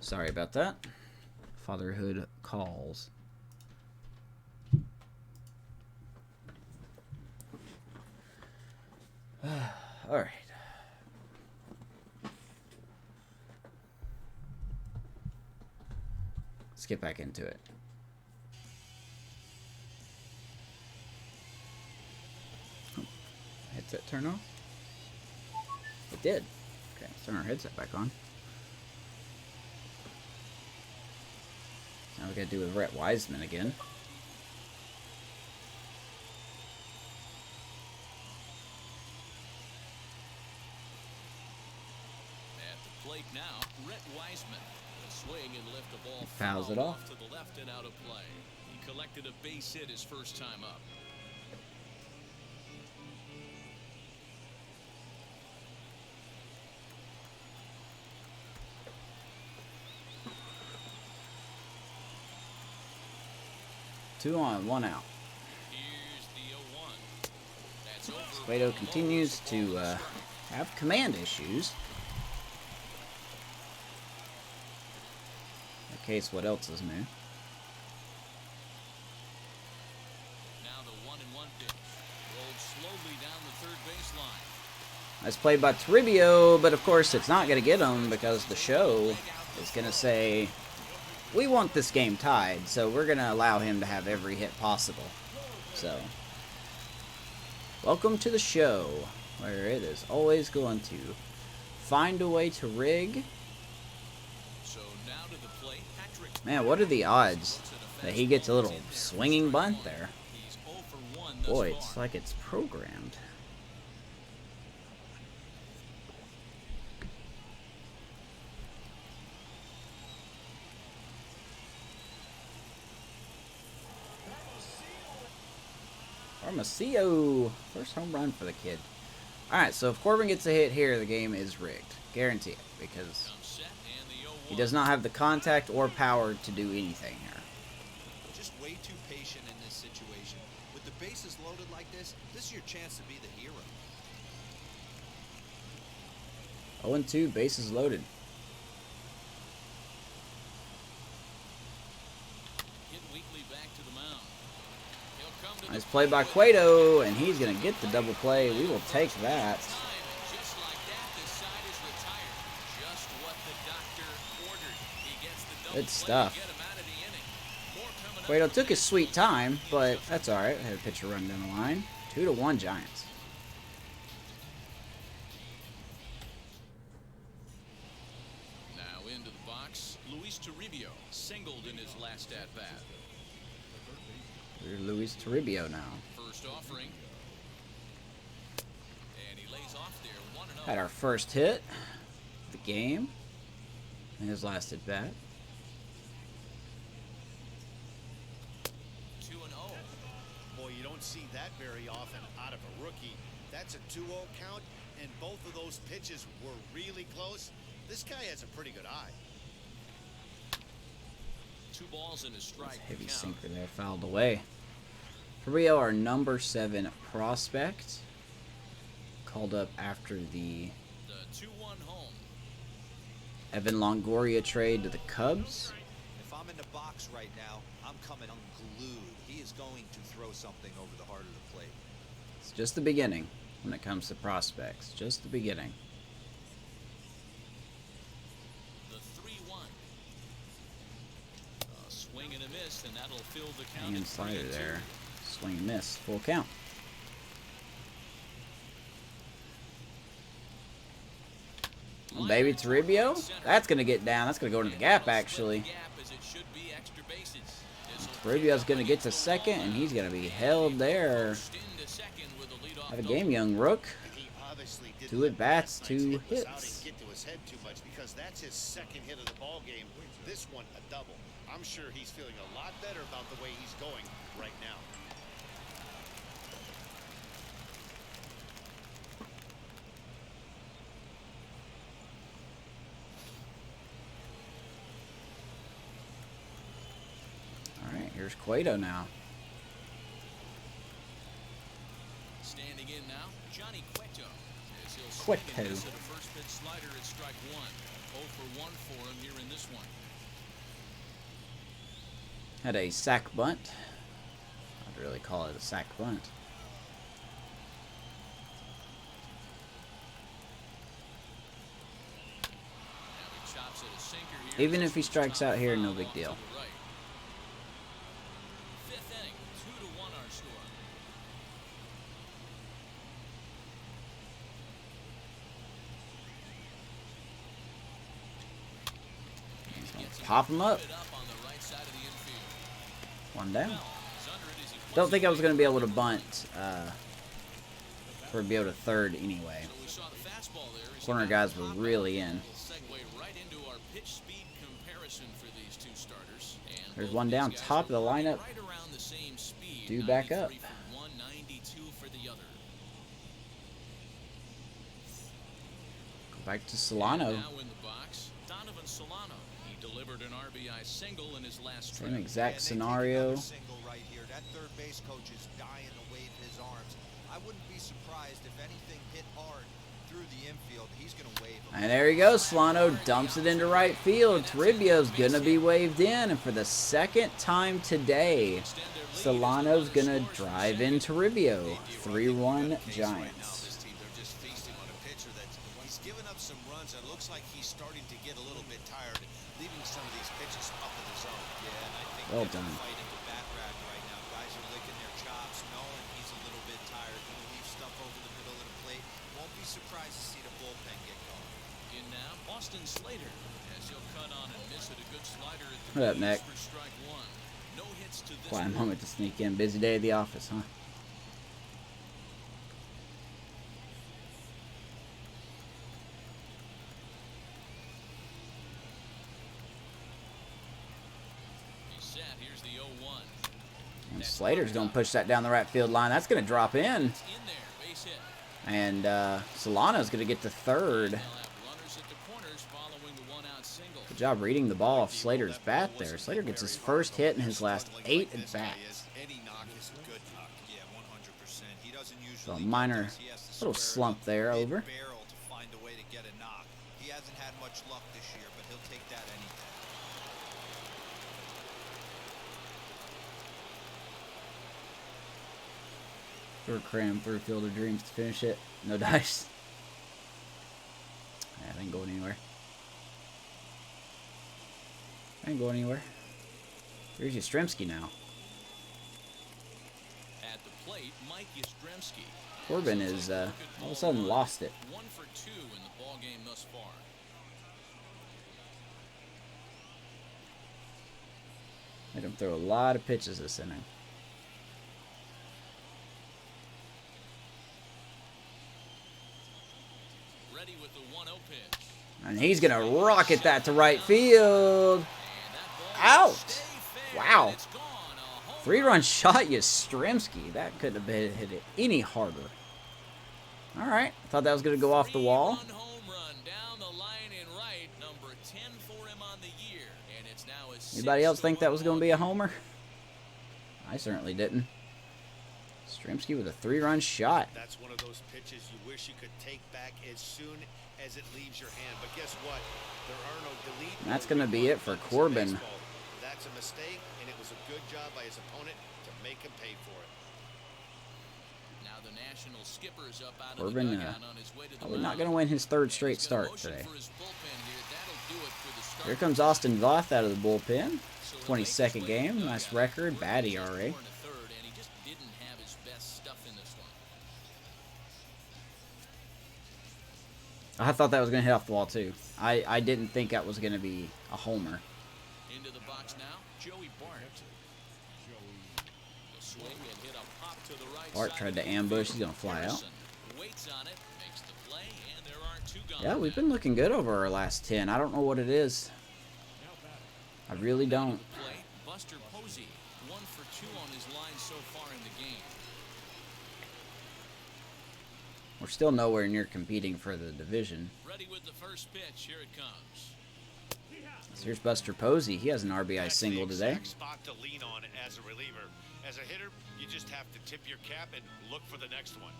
Sorry about that. Fatherhood calls. All right. Let's get back into it. Headset turn off? It did. Okay, let's turn our headset back on. Now we gotta do with Rhett Wiseman again. At the plate now, Rhett Wiseman. The swing and lift the ball Fouls it off. to the left and out of play. He collected a base hit his first time up. Two on, one out. Here's the 0-1. That's over. Cueto continues to have command issues. In case what else is new. Now the 1-1 pitch. Rolled slowly down the third baseline. Nice play by Toribio, but of course it's not going to get him because the show is going to say, we want this game tied, so we're going to allow him to have every hit possible. So, welcome to the show, where it is always going to find a way to rig. So now to the plate, Patrick. Man, what are the odds that he gets a little swinging bunt there? He's 0 for 1 thus Boy, far. it's like it's programmed. Armacio, first home run for the kid. Alright, so if Corbin gets a hit here, the game is rigged. Guarantee it, because Comes set and the 0-1. he does not have the contact or power to do anything here. Just way too patient in this situation. With the bases loaded like this is your chance to be the hero. 0-2, bases loaded. Hit weakly back to the mound. He'll come to Nice the play by Cueto, and he's going to get the double play. We will take that. time, and just like that, the side is retired. Just what the doctor ordered. He gets the double Good play stuff. to get him out of the inning. More coming up. Cueto took his sweet time, but that's alright. Had a pitcher run down the line. 2-1 Giants. Now into the box, Luis Toribio singled in his last at-bat. We're Luis Toribio now. First offering. And he lays off there, 1-0. Had our first hit of the game in his last at bat. 2-0. Boy, you don't see that very often out of a rookie. That's a 2-0 count, and both of those pitches were really close. This guy has a pretty good eye. 2 balls and a strike. Heavy count. sinker there, fouled away. Toribio, our number 7 prospect, called up after the The 2-1 home. Evan Longoria trade to the Cubs. If I'm in the box right now, I'm coming unglued. He is going to throw something over the heart of the plate. It's just the beginning when it comes to prospects. Just the beginning. The 3-1. A swing and a miss, and that'll fill the count. Hanging at slider 3-2. there. Swing and miss. Full count. Oh, baby, Toribio. That's going to get down. That's going to go into the gap, actually. Toribio's going to get to second, and he's going to be held there. Have a game, young rook. He obviously didn't 2 let at-bats, last night's 2 hit was out hits. and get to his head too much, because that's his second hit of the ball game. This one a double. I'm sure he's feeling a lot better about the way he's going right now. All right, here's Cueto now. Standing in now, Johnny Cueto. His as he'll swing Cueto. and miss at a first pitch slider at strike one. 0 for 1 for him here in this one. Had a sack bunt. I'd really call it a sack bunt. Now he chops at a sinker here. Even if he strikes out here, no big deal. Fifth inning, 2-1 our score. Pop him up. One down. Don't think I was going to be able to bunt or be able to third anyway. Corner guys were really in. There's one down, top of the lineup. Due back up. Go back to Solano. Delivered an RBI single in his last Same exact scenario. Right here. That third base coach is dying to wave his arms. I wouldn't be surprised if anything hit hard through the infield. He's going to wave him. And there he goes. Solano dumps it into right field. Toribio's going to be waved in. And for the second time today, Solano's going to drive in Toribio. 3-1 Giants. They're just feasting on a pitcher he's given up some runs and looks like he's starting to get a little bit tired, leaving some of these pitches up in the zone. Yeah, and I think well they're done. fighting the bat rack right now. Guys are licking their chops, knowing he's a little bit tired. Gonna leave stuff over the middle of the plate. Won't be surprised to see the bullpen get going. In now, Austin Slater, as he'll cut on and miss at a good slider at the What up, Nick? for strike one. No hits to this Quiet one. moment to sneak in. Busy day at the office, huh? He's set. Here's the 0-1. And Slater's going to push that down the right field line. That's going to drop in. It's in there, base hit. And Solano's going to get to third. They'll have runners at the corners following the one-out single. Good job reading the ball off Slater's bat there. Slater gets his first hit in his last 8 at-bats. Any knock is a good knock. Yeah, 100%. He doesn't So a usually minor he has to little square it slump there up over. mid-barrel to find a way to get a knock. He hasn't had much luck this year, but he'll take that any day. Through cram through Field of Dreams to finish it. No dice. Yeah, it ain't going anywhere. Ain't going anywhere. Here's Yastrzemski now. At the plate, Mike Yastrzemski. Corbin is all of a sudden lost it. 1 for 2 in the ball game thus far. Made him throw a lot of pitches this inning. Ready with the 1-0 pitch. And he's going to rocket that to right field. Out! Wow. 3-run shot, Yastrzemski. That couldn't have been hit it any harder. All right. Thought that was going to go off the wall. Home run down the line in right, number 10 for him on the year, and it's now a Anybody else think that was going to be a homer? I certainly didn't. Yastrzemski with a 3-run shot. That's one of those pitches you wish you could take back as soon as it leaves your hand. But guess what? There are no delete. And that's going to be it for Corbin. That's a mistake, and it was a good job by his opponent to make him pay for it. Now the national skipper's up out Corbin, of the dugout on his way to the probably not mound. going to win his 3rd straight He's gonna start motion today. for his bullpen here. That'll do it for the start. Here comes Austin Voth out of the bullpen. So 22nd game. Nice record. Bad ERA. And he just didn't have his best stuff in this one. I thought that was going to hit off the wall, too. I didn't think that was going to be a homer. Into the box now, Joey Bart. The swing and hit a pop to the right Bart side tried of to the ambush. infield. He's going to fly out. Harrison waits on it, makes the play, and there aren't two gone. Yeah, we've been looking good over our last 10. I don't know what it is. I really don't. Play, Buster Posey, 1 for 2 on his line so far in the game. We're still nowhere near competing for the division. Ready with the first pitch. Here it comes. So here's Buster Posey. He has an RBI That's single the today. exact spot to lean on as a reliever. As a hitter, you just have to tip your cap and look for the next one.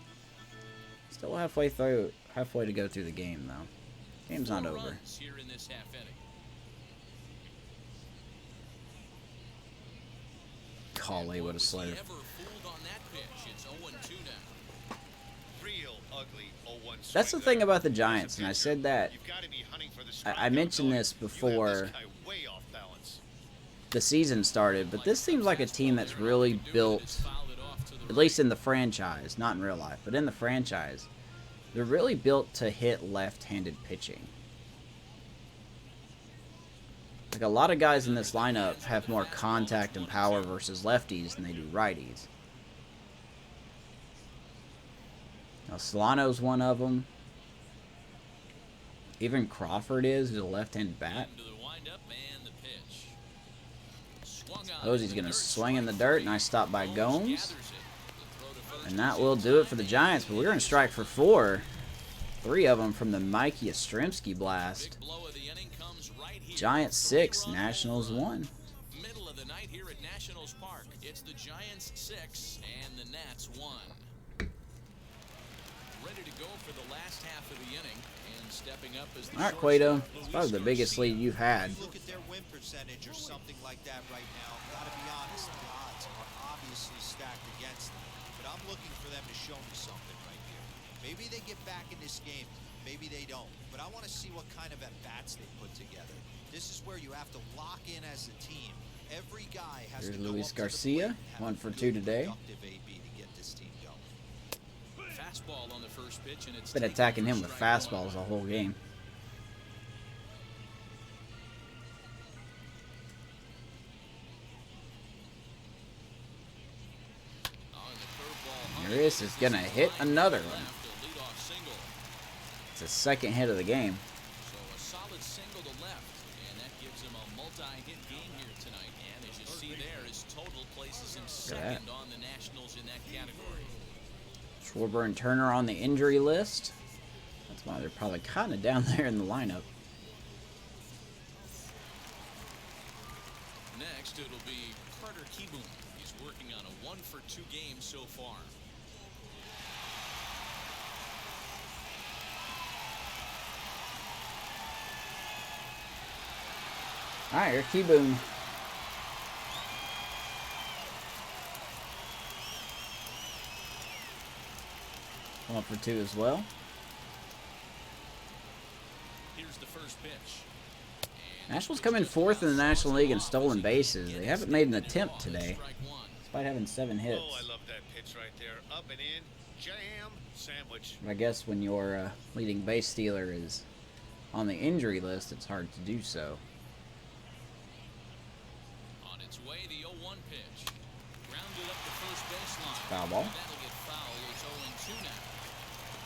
Still halfway to go through the game, though. Game's not over. Runs here in this half inning. Golly, what a Slater. Ever fooled on that pitch? It's 0-2 now. Real ugly 0-1 That's the swing thing there. about the Giants, and I said that. You've got to be hunting for the I strikeout mentioned going. this You have before this guy way off balance. the season started, but this seems like a team that's really built, at least in the franchise, not in real life, but in the franchise, they're really built to hit left-handed pitching. Like, a lot of guys in this lineup have more contact and power versus lefties than they do righties. Now, Solano's one of them. Even Crawford is, who's a left-handed bat. Into the windup and the pitch. Swung on Posey's going to swing in the dirt. Nice stop by Gomes. gathers it. The throw to first And that will do it for the Giants, but we're going to strike for 4. 3 of them from the Mikey Yastrzemski blast. big blow of the inning comes right here. Giants 6, 3-run Nationals home 1. run. Middle of the night here at Nationals Park. It's the Giants 6 and the Nats 1. Ready to go for the last half of the inning and stepping up as the All right, Cueto. shortstop, It's probably the Luis biggest Garcia. lead you've had. You look at their win percentage or something like that right now. Gotta be honest, the odds are obviously stacked against them. But I'm looking for them to show me something right here. Maybe they get back in this game. Maybe they don't. But I want to see what kind of at-bats they put together. This is where you have to lock in as a team. Every guy has Here's to go Luis up to the Garcia, plate and have 1 a for 2 good, today. productive AB to get this team going. Fastball on the first pitch, and it's Been taken attacking for him with strike fastballs the one. whole game. Oh, and the curveball Urias is going to hit another one. left, a leadoff single. It's his second hit of the game. So a solid single to left, and that gives him a multi-hit game here tonight. And as you see there, his total places him Look at that. second on the Nationals in that category. Schwarber and Turner on the injury list. That's why they're probably kind of down there in the lineup. Next, it'll be Carter Kieboom. He's working on a 1 for 2 game so far. All right, here's Keyboom. One for 2 as well. Here's the first pitch. Nationals come in 4th in the National League in stolen bases. They haven't made an attempt today, Strike one. despite having 7 hits. Oh, I love that pitch right there. Up and in, jam, sandwich. But I guess when your leading base stealer is on the injury list, it's hard to do so. On its way, the 0-1 pitch. Grounded up the first baseline. Foul ball. That'll get foul. It's 0-2 now.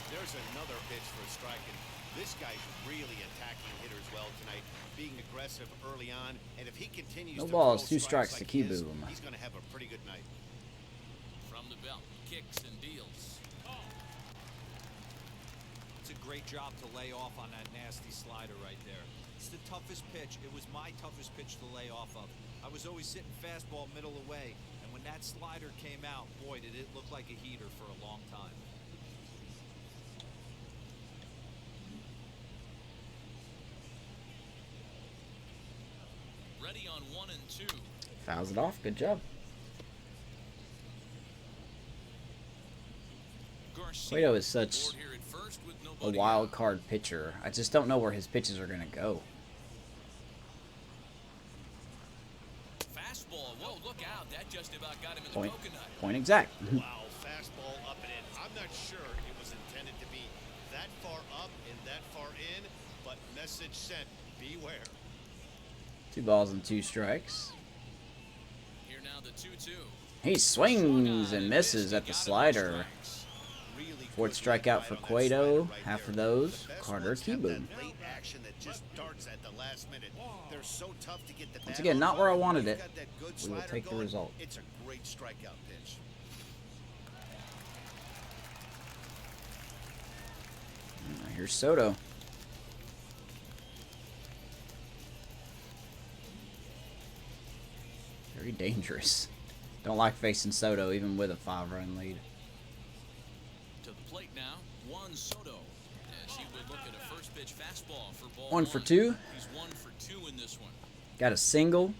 There's another pitch for a strike, and this guy's really attacking hitters well tonight, being aggressive early on, and if he continues No to balls, throw 2 strikes like to he is, Kieboom. he's going to have a pretty good night. From the belt, kicks and deals. It's a great job to lay off on that nasty slider right there. It's the toughest pitch. It was my toughest pitch to lay off of. I was always sitting fastball middle away, and when that slider came out, boy, did it look like a heater for a long time. Ready on 1 and 2. Fouls it off. Good job. Garcia Cueto is such aboard here at first with a nobody wild out. card pitcher. I just don't know where his pitches are going to go. Fastball. Whoa, look out. That just about got him in the Point, coconut. point exact. Wow, fastball up and in. I'm not sure it was intended to be that far up and that far in, but message sent, beware. 2 balls and 2 strikes. Here now the 2-2. He swings and misses at the slider. Really 4th good strikeout for on that Cueto. slider right Half there. of those, The best Carter ones have Kieboom. that late action that just darts at the last minute. They're so tough to get the Once bat again, on not where I fire. wanted You've it. got that good We will slider take the going. result. It's a great strikeout pitch. Here's Soto. Very dangerous. Don't like facing Soto even with a 5-run lead. To the plate now, Juan Soto, as he would look at a first pitch fastball for ball 1 for 2. He's 1 for 2 in this one. Got a single.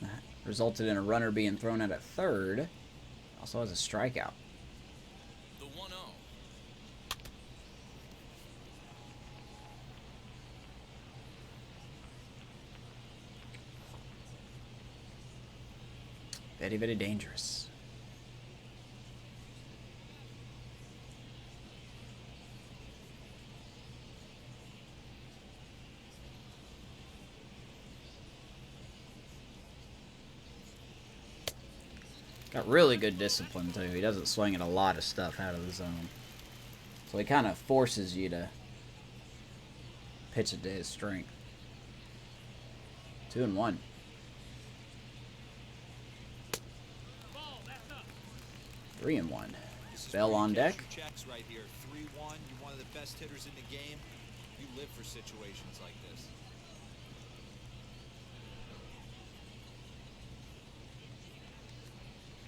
That resulted in a runner being thrown out at third. Also has a strikeout. The 1-0. Very, very dangerous. Got really good discipline, too. He doesn't swing at a lot of stuff out of the zone. So he kind of forces you to pitch it to his strength. 2-1. Ball, that's up. 3-1. This is Bell where you on cash deck. your checks right here. 3-1. You're one of the best hitters in the game. You live for situations like this.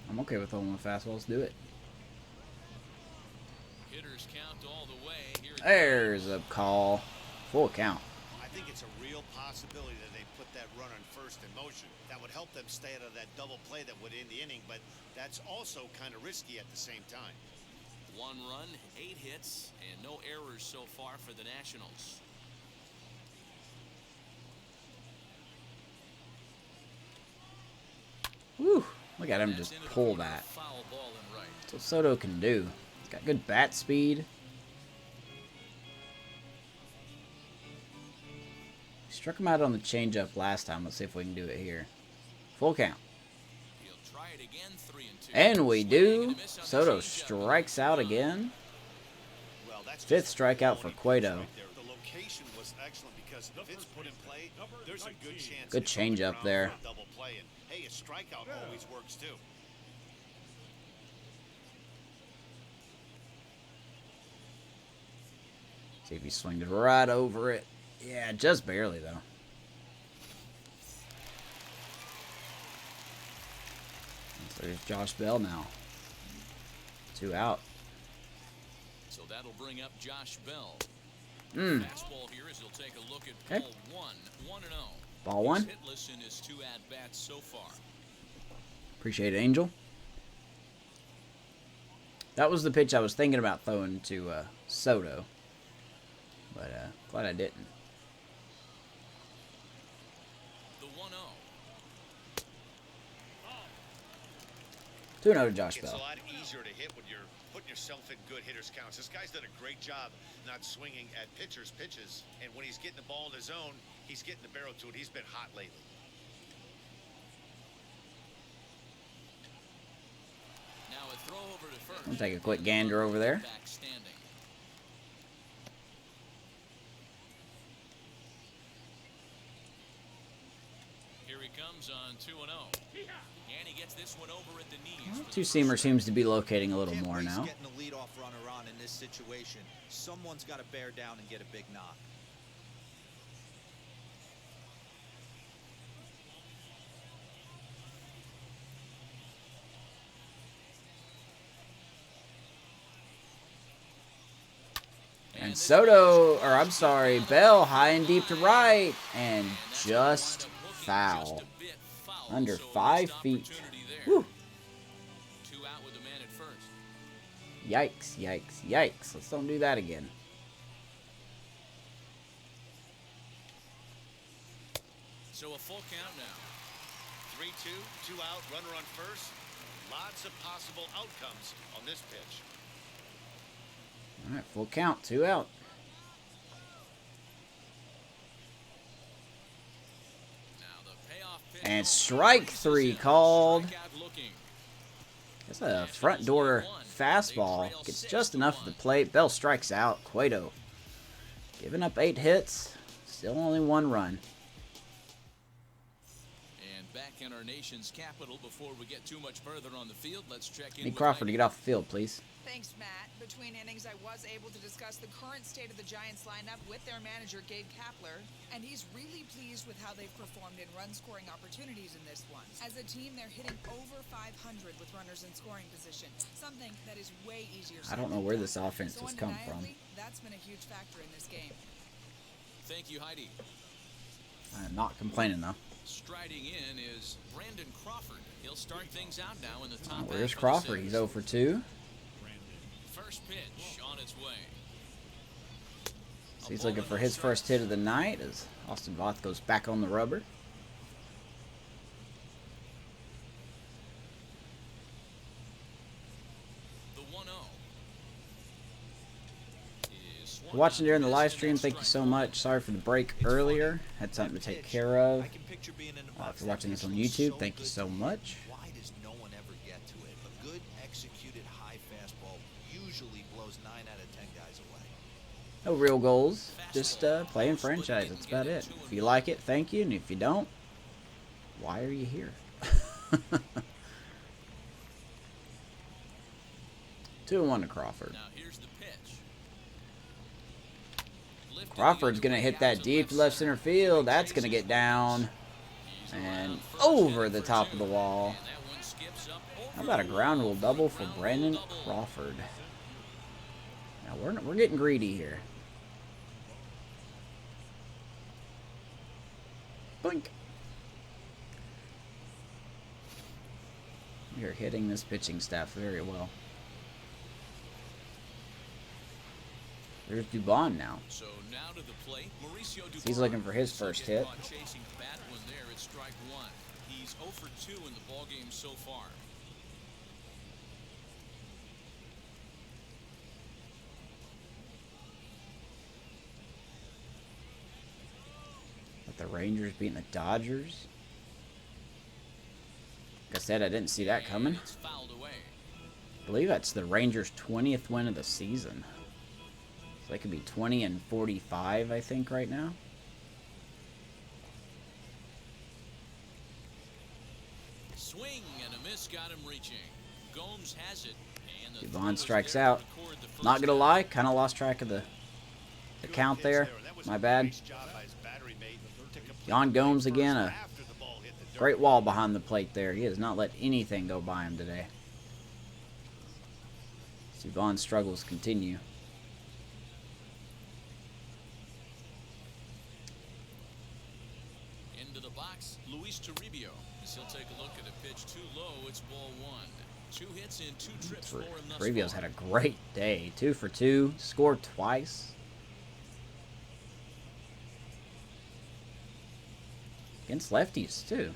I'm okay with throwing the fastballs. Do it. Hitters count all the way. Here it There's a call. Full count. I think it's a real possibility that they put that runner in first in motion. That would help them stay out of that double play that would end the inning, but that's also kind of risky at the same time. 1 run, 8 hits, and no errors so far for the Nationals. Whew. Look at him That's just into the pull corner, that. foul ball and right. That's what Soto can do. He's got good bat speed. He struck him out on the changeup last time. Let's see if we can do it here. Full count. He'll try it again, 3-2. And we Swing do. and a miss on the Soto changeup. strikes out again. Well, that's Fifth just a strikeout for quality pitch Cueto. right there. The location was excellent because if it's put in play, there's a good chance. Good it's on the changeup ground there. for a double play. And hey, a strikeout always works too. See if he swings right over it. Yeah, just barely, though. So there's Josh Bell now. 2 out. So that'll bring up Josh Bell. Mm. Fastball here as he'll take a look at Okay. ball 1, 1-0. Ball 1. He's hitless in his 2 at-bats so far. Appreciate it, Angel. That was the pitch I was thinking about throwing to Soto. But glad I didn't. The 1-0. 2-0 to Josh It's a Bell. lot easier to hit when you're putting yourself in good hitters' counts. This guy's done a great job not swinging at pitchers' pitches, and when he's getting the ball in his zone, he's getting the barrel to it. He's been hot lately. Now a throw over to first. I'll take a quick gander over there. Back standing. Here he comes on 2-0. And he gets this one over at the knees. for the Two-seamer first seems to be locating a little Can't more waste now. getting the leadoff runner on in this situation. Someone's got to bear down and get a big knock. And Soto, or I'm sorry, Bell high and deep to right. And just foul. Under 5 feet. Whew. 2 out with the man at first. Yikes, yikes, yikes. Let's don't do that again. So a full count now. 3-2, 2 out, runner on first. Lots of possible outcomes on this pitch. All right, full count, 2 out. Now the payoff pitch. And strike 3 called. Strikeout looking. That's a front door fastball. Gets just enough of the plate. Bell strikes out. Cueto giving up 8 hits. Still only 1 run. And back in our nation's capital. Before we get too much further on the field, let's check in Need with Crawford to Heidi. get off the field, please. Thanks, Matt. Between innings, I was able to discuss the current state of the Giants lineup with their manager, Gabe Kapler, and he's really pleased with how they've performed in run-scoring opportunities in this one. As a team, they're hitting over 500 with runners in scoring position, something that is way easier. I don't know where this offense has come from. That's been a huge factor in this game. Thank you, Heidi. I'm not complaining, though. Striding in is Brandon Crawford. He'll start things out now in the top. Where's half of Crawford? the He's sixth. 0 for 2. First pitch on its way. So he's looking for his first hit of the night as Austin Voth goes back on the rubber. The 1-0. Is For watching during the live stream, thank you so much. Sorry for the break earlier. Had something to take care of. I can picture being in the box. For watching this on That YouTube, so thank you good so to me. much. Why does no one ever get to it? A good executed high fastball usually blows 9 out of 10 guys away. No real goals. Just playing franchise. That's about it. If you like it, thank you. And if you don't, why are you here? 2-1 to Crawford. Now here's the pitch. Lifted Crawford's the going to other hit way that out to deep left center field. That's going to get down He's and around first, over headed the for top 2. of the wall. And that one skips up How over about a the ground wall. rule double for Ground rule Brandon double. Crawford? Now we're getting greedy here. Blink. We are hitting this pitching staff very well. There's Dubon now. So now to the plate, Mauricio Dubon. He's looking for his So first getting hit. caught chasing the bat one there at strike one. He's 0 for 2 in the ball game so far. With the Rangers beating the Dodgers. Like I said, I didn't see that coming. It's fouled away. I believe that's the Rangers' 20th win of the season. So they could be 20-45, I think, right now. Swing and a miss got him reaching. Gomes has it. And the Dubon throw is strikes there to out. record the first Not gonna out. lie, kind of lost track of the count there. My bad. Jan Gomes again, a great wall behind the plate there. He has not let anything go by him today. Dubon's struggles continue. Into the box, Luis Toribio. As he'll take a look at a pitch too low, it's ball one. 2 hits in 2 trips for him thus Toribio's far. had a great day. 2 for 2, scored twice. Against lefties, too.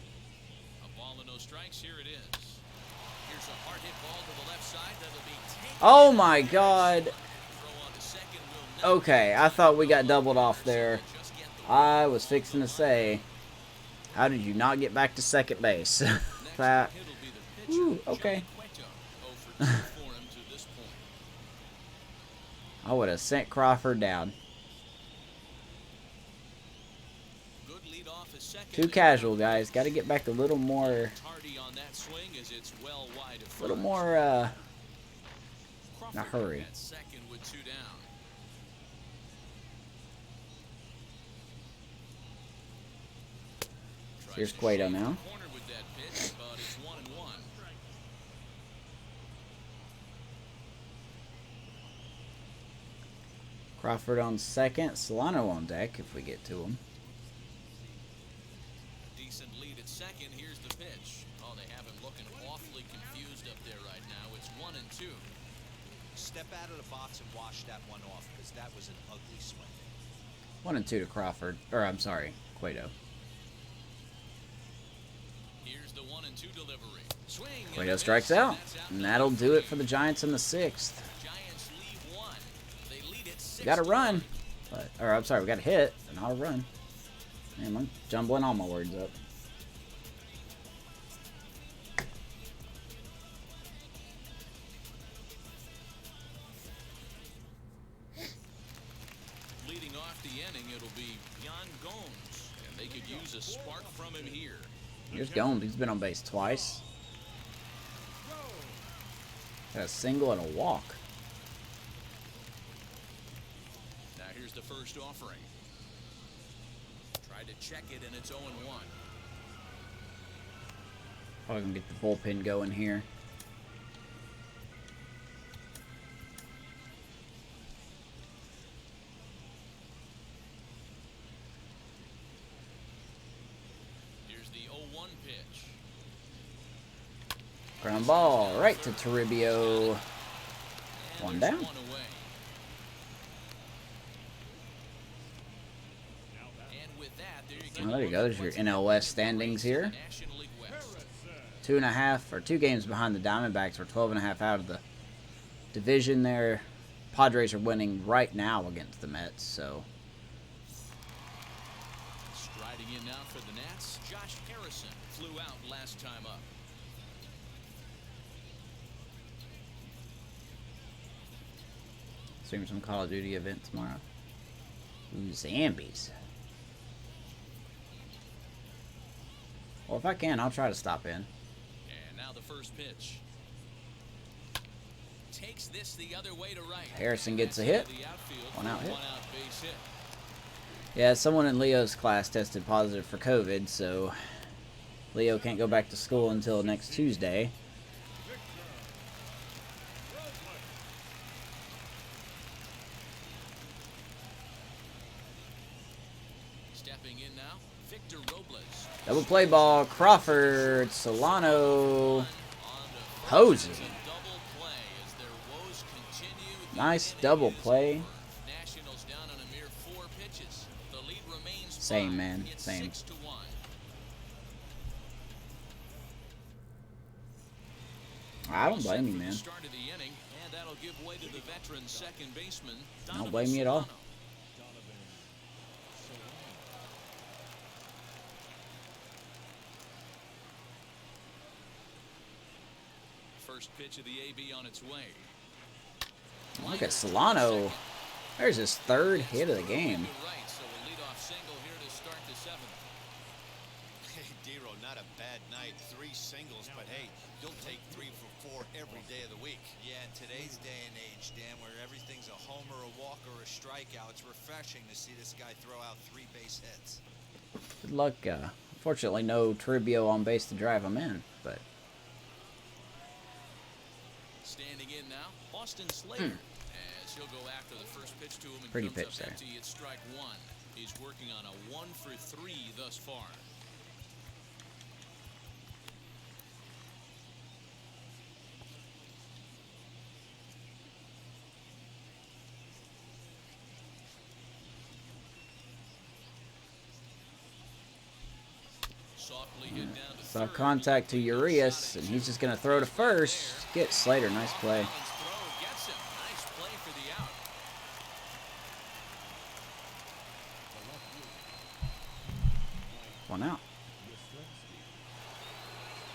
A ball and no strikes. Here it is. Here's a hard hit ball to the left side. That'll be taken. Oh my God. Throw on to second will not Okay, I thought we got doubled off there. just get the I was fixing to say, how did you not get back to second base? That, hit will be the pitcher. ooh, okay. Cueto. 0 for 2 for him to this point. I would have sent Crawford down. Good lead off is second. Too casual, guys. Got to get back a little more, Tardy on that swing as it's well wide of little first. more, Crawford in a hurry. at second with 2 down. Tries Here's to Cueto shave the now. corner with that pitch, but it's 1-1. Crawford on second, Solano on deck if we get to him. Decent lead at second. Here's the pitch. Oh, they have him looking awfully confused up there right now. It's 1-2. Step out of the box and wash that one off because that was an ugly swing. 1-2 to Crawford, or I'm sorry, Cueto. Here's the 1-2 delivery. Swing. and a Cueto miss, strikes and out, that's and to that'll the do it frame. for the Giants in the 6th. Giants lead 1. They lead it 6 We got to to run, 1. but, or I'm sorry, we got to hit, but not a run. Man, I'm jumbling all my words up. Leading off the inning, it'll be Jan Gomes, and they could use a spark from him here. Here's Gomes. He's been on base twice. Got a single and a walk. Now here's the first offering. Tried to check it, and it's 0-1. Probably gonna get the bullpen going here. Here's the 0-1 pitch. Ground ball right to Toribio. One down. One away. And with that, Well, there you go. There's your NL West standings here. National League West. 2 games behind the Diamondbacks. We're 12.5 out of the division there. Padres are winning right now against the Mets, so. Striding in now for the Nats, Josh Harrison flew out last time up. Stream some Call of Duty event tomorrow. Ooh, Zambies. Well, if I can, I'll try to stop in. And now the first pitch. Takes this the other way to right. Harrison gets a hit. The outfield One out for a hit. one-out base hit. Yeah, someone in Leo's class tested positive for COVID, so Leo can't go back to school until next Tuesday. Stepping in now, Victor Robles. Double play ball, Crawford, Solano, Posey. Double play as their woes continue. Nice double play. Nationals down on a mere 4 pitches. The lead remains Same, 5. man, It's same. 6-1. I don't blame you, Set for the man. start of the inning, and that'll give way to the veteran second baseman. Don't blame me at all. Solano. First pitch of the AB on its way. Look at Solano. There's his 3rd hit of the game. Right, so a leadoff single here to start the 7th. Hey, Dero, not a bad night. 3 singles, but hey, you'll take 3 for 4 every day of the week. Yeah, in today's day and age, Dan, where everything's a homer, a walk, or a strikeout, it's refreshing to see this guy throw out 3 base hits. Good luck. Unfortunately, no Toribio on base to drive him in, but Standing in now, Austin Slater. As he'll go after the first pitch to him and Pretty comes pitch up there. empty at strike 1. He's working on a 1 for 3 thus far. Softly hit down to saw third. contact to Urias, and he's just going to throw to first. Get Slater. Nice play. Collins' throw gets him. Nice play for the out. One out.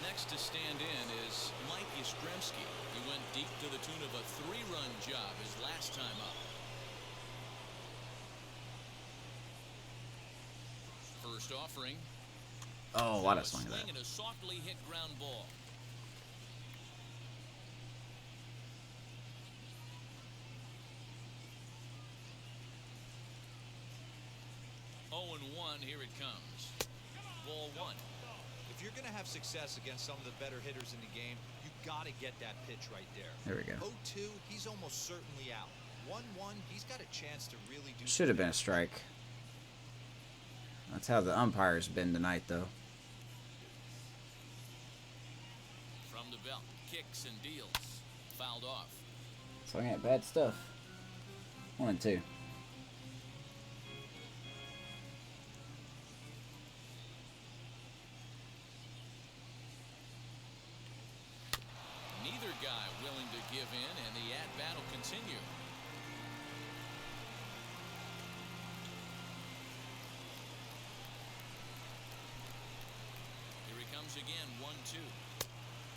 Next to stand in is Mike Yastrzemski. He went deep to the tune of a 3-run job his last time up. First offering. Oh, what a swing of that. Swing and a softly hit ground ball. Oh, and 1, here it comes. Ball 1. If you're going to have success against some of the better hitters in the game, you got to get that pitch right there. There we go. 0-2, he's almost certainly out. 1-1, he's got a chance to really do. Should have been a strike. That's how the umpire's been tonight, though. From the belt, kicks and deals. Fouled off. Swing at bad stuff. 1 and 2. Neither guy willing to give in, and the at-bat will continue. Here he comes again, 1-2.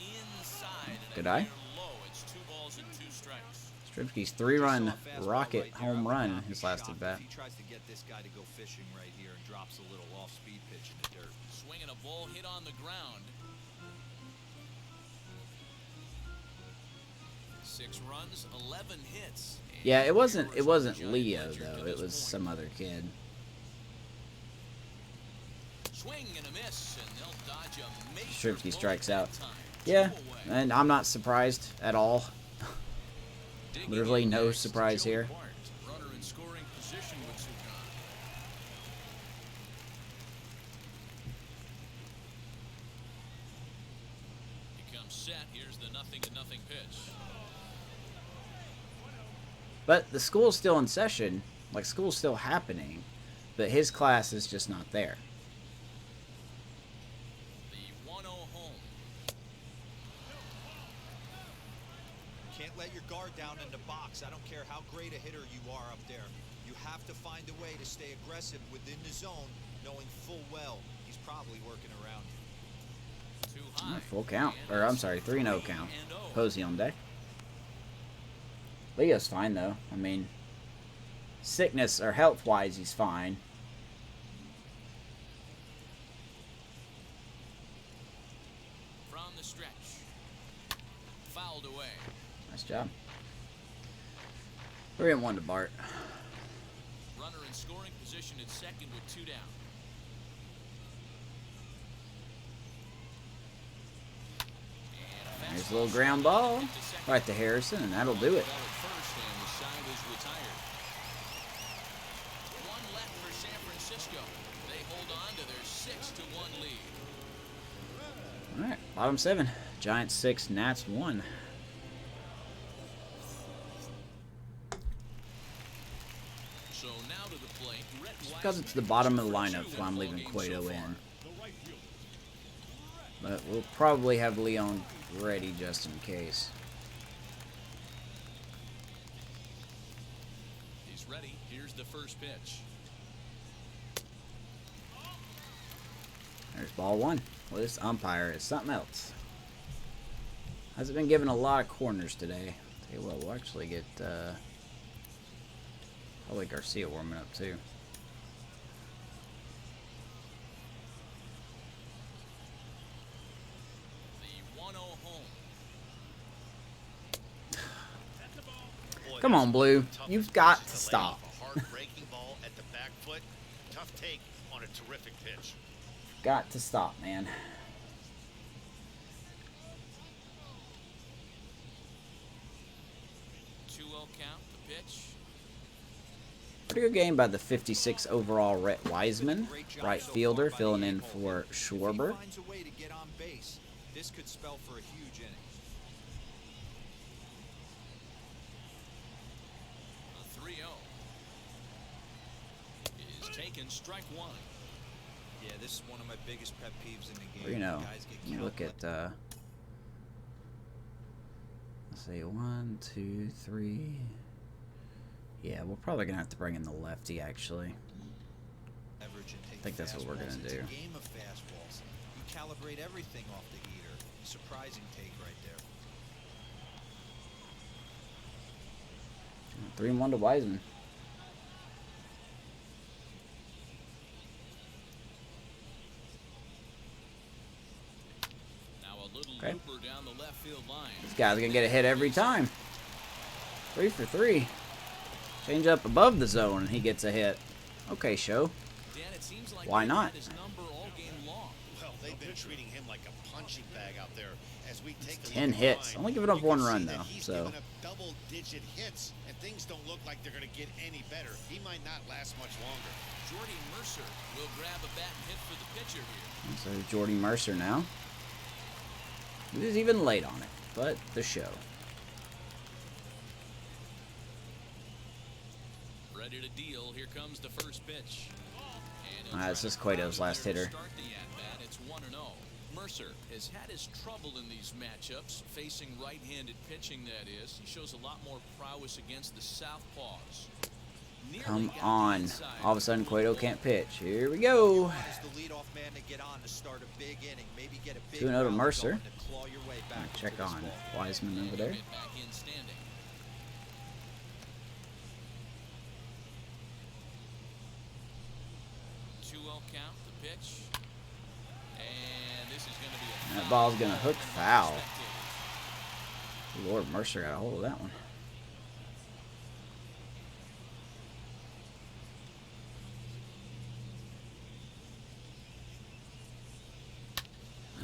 Inside. And Good a eye. near low. It's 2 balls and 2 strikes. Stripsky's 3-run rocket home run in his last at bat. He tries to get this guy to go fishing right here and drops a little off-speed pitch in the dirt. Swinging a ball hit on the ground. 6 runs, 11 hits. Yeah, it wasn't Leo though. It was some other kid. Swing and a miss, and they'll dodge a major Stripsky bullet strikes that out. time. Yeah, 2 away. and I'm not surprised at all. Digging Literally in no next, surprise Joey here. Bart, runner in scoring position with Sukan. He comes set. Here's the 0-0 pitch. But the school's still in session. Like, school's still happening. But his class is just not there. The 1-0 home. Can't let your guard down in the box. I don't care how great a hitter you are up there. You have to find a way to stay aggressive within the zone, knowing full well he's probably working around you. Too high. Full count. And Or, I'm it's sorry, 3-0 count. 3-0. Posey on deck. Leo's fine, though. I mean, sickness or health-wise, he's fine. From the stretch. Fouled away. Nice job. 3-1 to Bart. Runner in scoring position at second with 2 down. And a There's a fastball little ground ball into second. right to Harrison, and that'll do it. Ball at first, and the side is retired. 1 left for San Francisco. They hold on to their 6-1 lead. All right, bottom 7. Giants 6, Nats 1. So now to the plate. Rhett Because it's the bottom of the lineup, so I'm leaving Cueto in. But we'll probably have Leon ready just in case. He's ready. Here's the first pitch. There's ball 1. Well, this umpire is something else. Hasn't been given a lot of corners today. Tell you what, we'll actually get probably Garcia warming up too. The 1-0 home. Boy, Come that's on, Blue. tough You've got pitch to lay stop. off a hard breaking ball at the back foot. Tough take on a terrific pitch. Got to stop, man. Count the pitch. Pretty good game by the 56 overall Rhett Wiseman, right fielder, filling in for Schwarber. If he finds a way to get on base, this could spell for a huge inning. A 3-0 is taken. Strike 1. Yeah, this is one of my biggest pet peeves in the game. You know, Guys get you look count- at, let's see, 1, 2, 3. Yeah, we're probably going to have to bring in the lefty, actually. Average and take I think that's what we're fastballs. gonna It's do. a game of fastballs. You calibrate everything off the heater. Surprising take right there. 3-1 to Wiseman. Now a little Okay. looper down the left field line. This guy's going to get a hit every time. 3 for 3. Change up above the zone, and he gets a hit. Okay, show. Dan, it seems like Why they've not? had his number all game long. Well, they've been treating him like a punching bag out there. As we take a look 10 at the hits. line, Only giving up you can 1 see run, that though, he's so. given up double-digit hits, and things don't look like they're going to get any better. He might not last much longer. Jordy Mercer will grab a bat and hit for the pitcher here. So Jordy Mercer now. He was even late on it, but the show. Ready to deal. Here comes the first pitch. And he'll This try is to Cueto's pound last there to hitter. Start the at-bat. It's 1-0. Mercer has had his trouble in these matchups, facing right-handed pitching, that is. He shows a lot more prowess against the southpaws. Nearly Come got the on. inside. All of a sudden, Cueto can't pitch. Here we go. As the leadoff man to get on to start a big inning, maybe get a big 2-0 to rally Mercer. going to claw your way back Check into this on ball. Wiseman over there. Get back in standing. count. The pitch. And this is going to be a That ball's going to hook foul. Lord, Mercer got a hold of that one.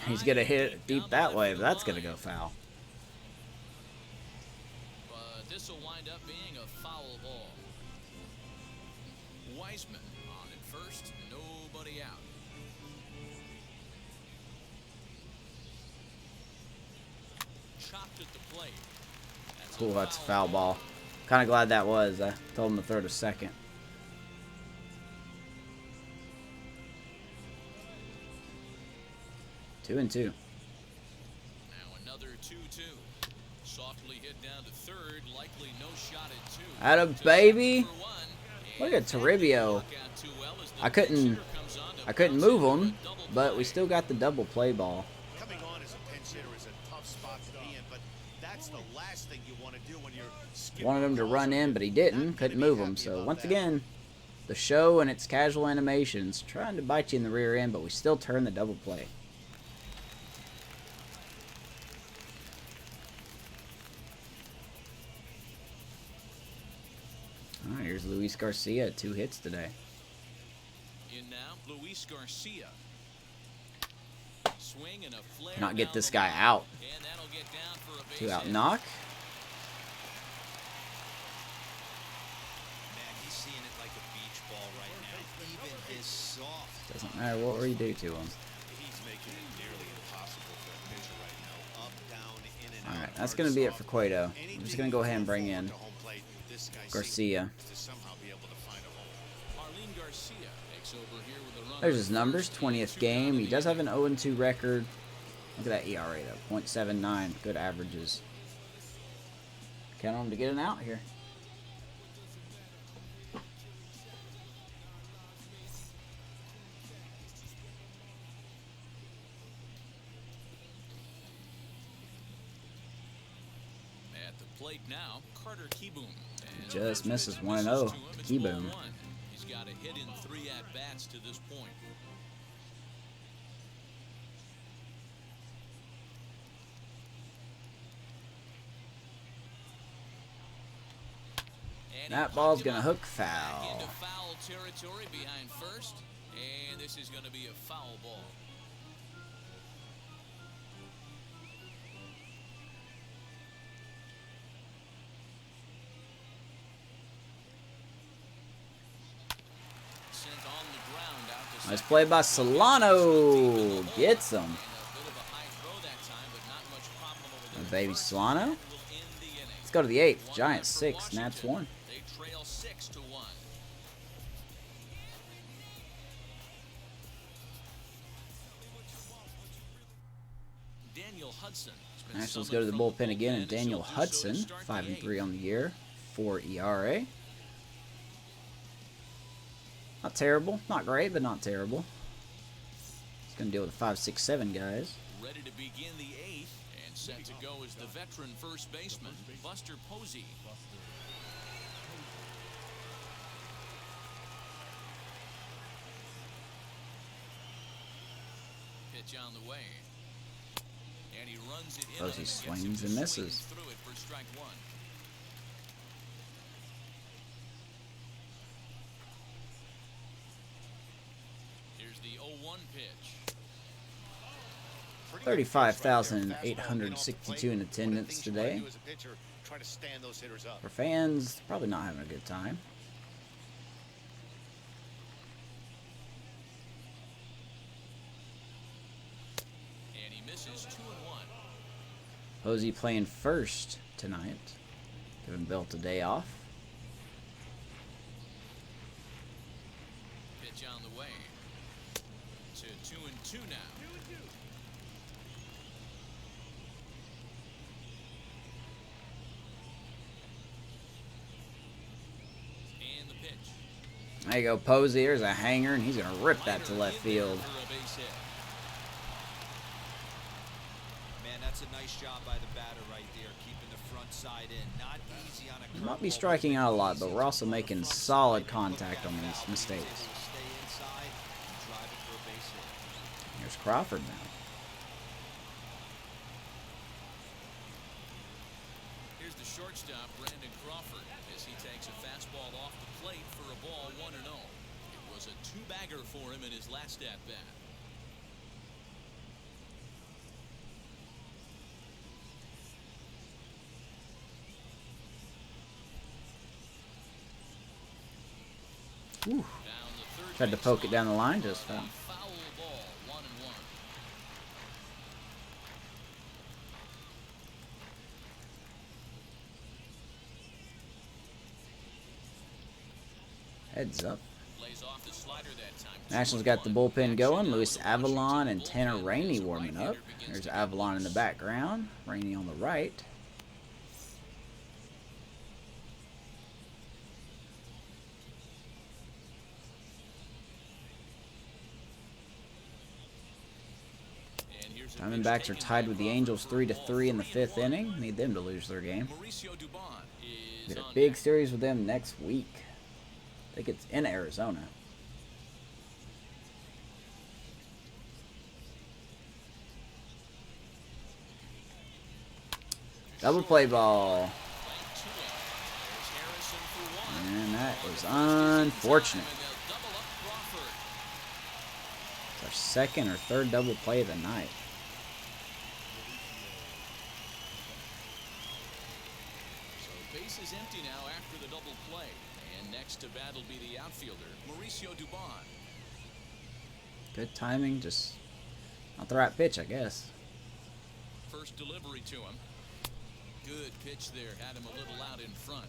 He's going to hit it deep that way, but that's going to go foul. But this will wind up being a foul ball. Wiseman on at first, nobody out. Chopped at the plate. Cool, that's a foul ball. Kind of glad that was. I told him to throw to second. Two and two. Now another 2-2. Softly hit down to third, likely no shot at two. Atta baby. Look at Toribio. I couldn't move him, but we still got the double play ball. Coming on as a pinch hitter is a tough spot to be in, but that's the last thing you want to do when you're skipping. Wanted him to run in, but he didn't. Couldn't move him. So once again, the show and its casual animations trying to bite you in the rear end, but we still turn the double play. All right, here's Luis Garcia, 2 hits today. In now, Luis Garcia. Swing and a flare. Cannot get down this the guy line. out. And that'll get down for a base 2 out hit. knock. Man, he's seeing it like a beach ball right now. Even his soft. Doesn't matter what we do to him. He's making it nearly impossible for a pitcher right now. Up, down, in and out. All right, that's going to be it for Cueto. I'm just going to go ahead and bring in Garcia. To somehow be able to find a hole. Marlene Garcia takes over here with a run. There's his numbers, 20th game. He does have an 0-2 record. Look at that ERA though, 0.79. Good averages. Count on him to get an out here. At the plate now, Carter Kieboom. And Just the misses pitch 1-0. misses to him. It's Kieboom. 1-1. He's got a hit in 3 at-bats to this point. And he That ball's popped going to him up hook back foul. into foul territory behind first, and this is going to be a foul ball. Sent on the ground out to Nice second. play by Solano. Gets him. And a bit of a high throw that time, but not much problem over there. And baby Solano. Will end the inning. Let's go to the 8th. 1-0 Giants for 6, Nats Washington. 1. They trail 6-1. Daniel Hudson. has been Nationals summoned go to the from bullpen again, and bullpen, Daniel so he'll show to Hudson, start the 5-3 eighth. on the year, 4 ERA. Not terrible, not great, but not terrible. He's going to deal with 5, 6, 7 guys. Ready to begin the 8th, and set to go is the veteran first baseman, Buster Posey. Pitch on the way. And he runs it in. Posey and gets swings him to and swing misses. through it for strike 1. Here's the 0-1 pitch. 35,862 in attendance today. Try to stand those hitters up. For fans, probably not having a good time. And he misses 2-1. Posey playing first tonight. Giving Belt a day off. Pitch on the way. To 2-2 now. And the pitch. There you go, Posey. There's a hanger, and he's going to rip that to left field. For a base hit. Man, that's a nice job by the batter right there, keeping the front side in. Not easy on a We might be curveball, striking but out a lot, easy but to we're also move the making front solid side, contact look on at these that. mistakes. Stay inside, drive There's Crawford now. Here's the shortstop, Brandon Crawford, as he takes a fastball off the plate for a ball 1-0. It was a two-bagger for him in his last at-bat. Whew. Tried to poke it down the line, just fell. Foul ball, 1-1. Heads up. Lays off the slider that time. Nationals got the bullpen going. Luis Avalon and Tanner Rainey warming up. There's Avalon in the background. Rainey on the right. Diamondbacks are tied with the Angels 3-3 in the 5th inning. Need them to lose their game. Get a big series with them next week. I think it's in Arizona. Double play ball. And that is unfortunate. It's our second or third double play of the night. Base is empty now after the double play. And next to bat will be the outfielder, Mauricio Dubon. Good timing, just not the right pitch, I guess. First delivery to him. Good pitch there. Had him a little out in front.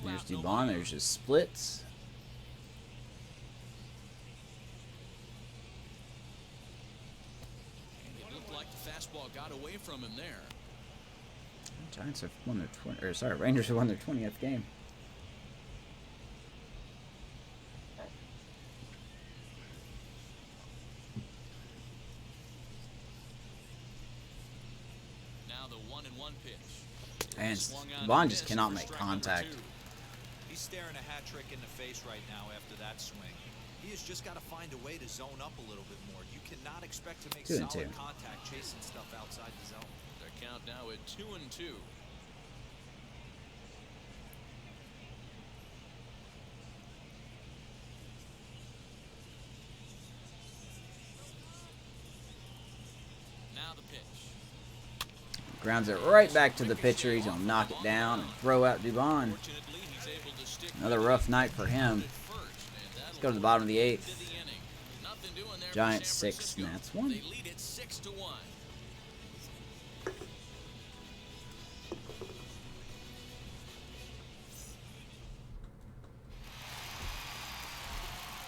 There's Dubon. There's his splits. And it looked like the fastball got away from him there. Giants have won their Rangers have won their 20th game. Now the 1-1 pitch. And Dubon just cannot make contact. He's staring a hat trick in the face right now after that swing. He has just got to find a way to zone up a little bit more. You cannot expect to make solid contact chasing stuff outside the zone. Their count now at 2-2. Now the pitch. Grounds it right back to the pitcher. He's going to knock it down and throw out Dubon. Another rough night for him. Let's go to the bottom of the 8th. Giants 6, Nats 1. They lead it 6-1.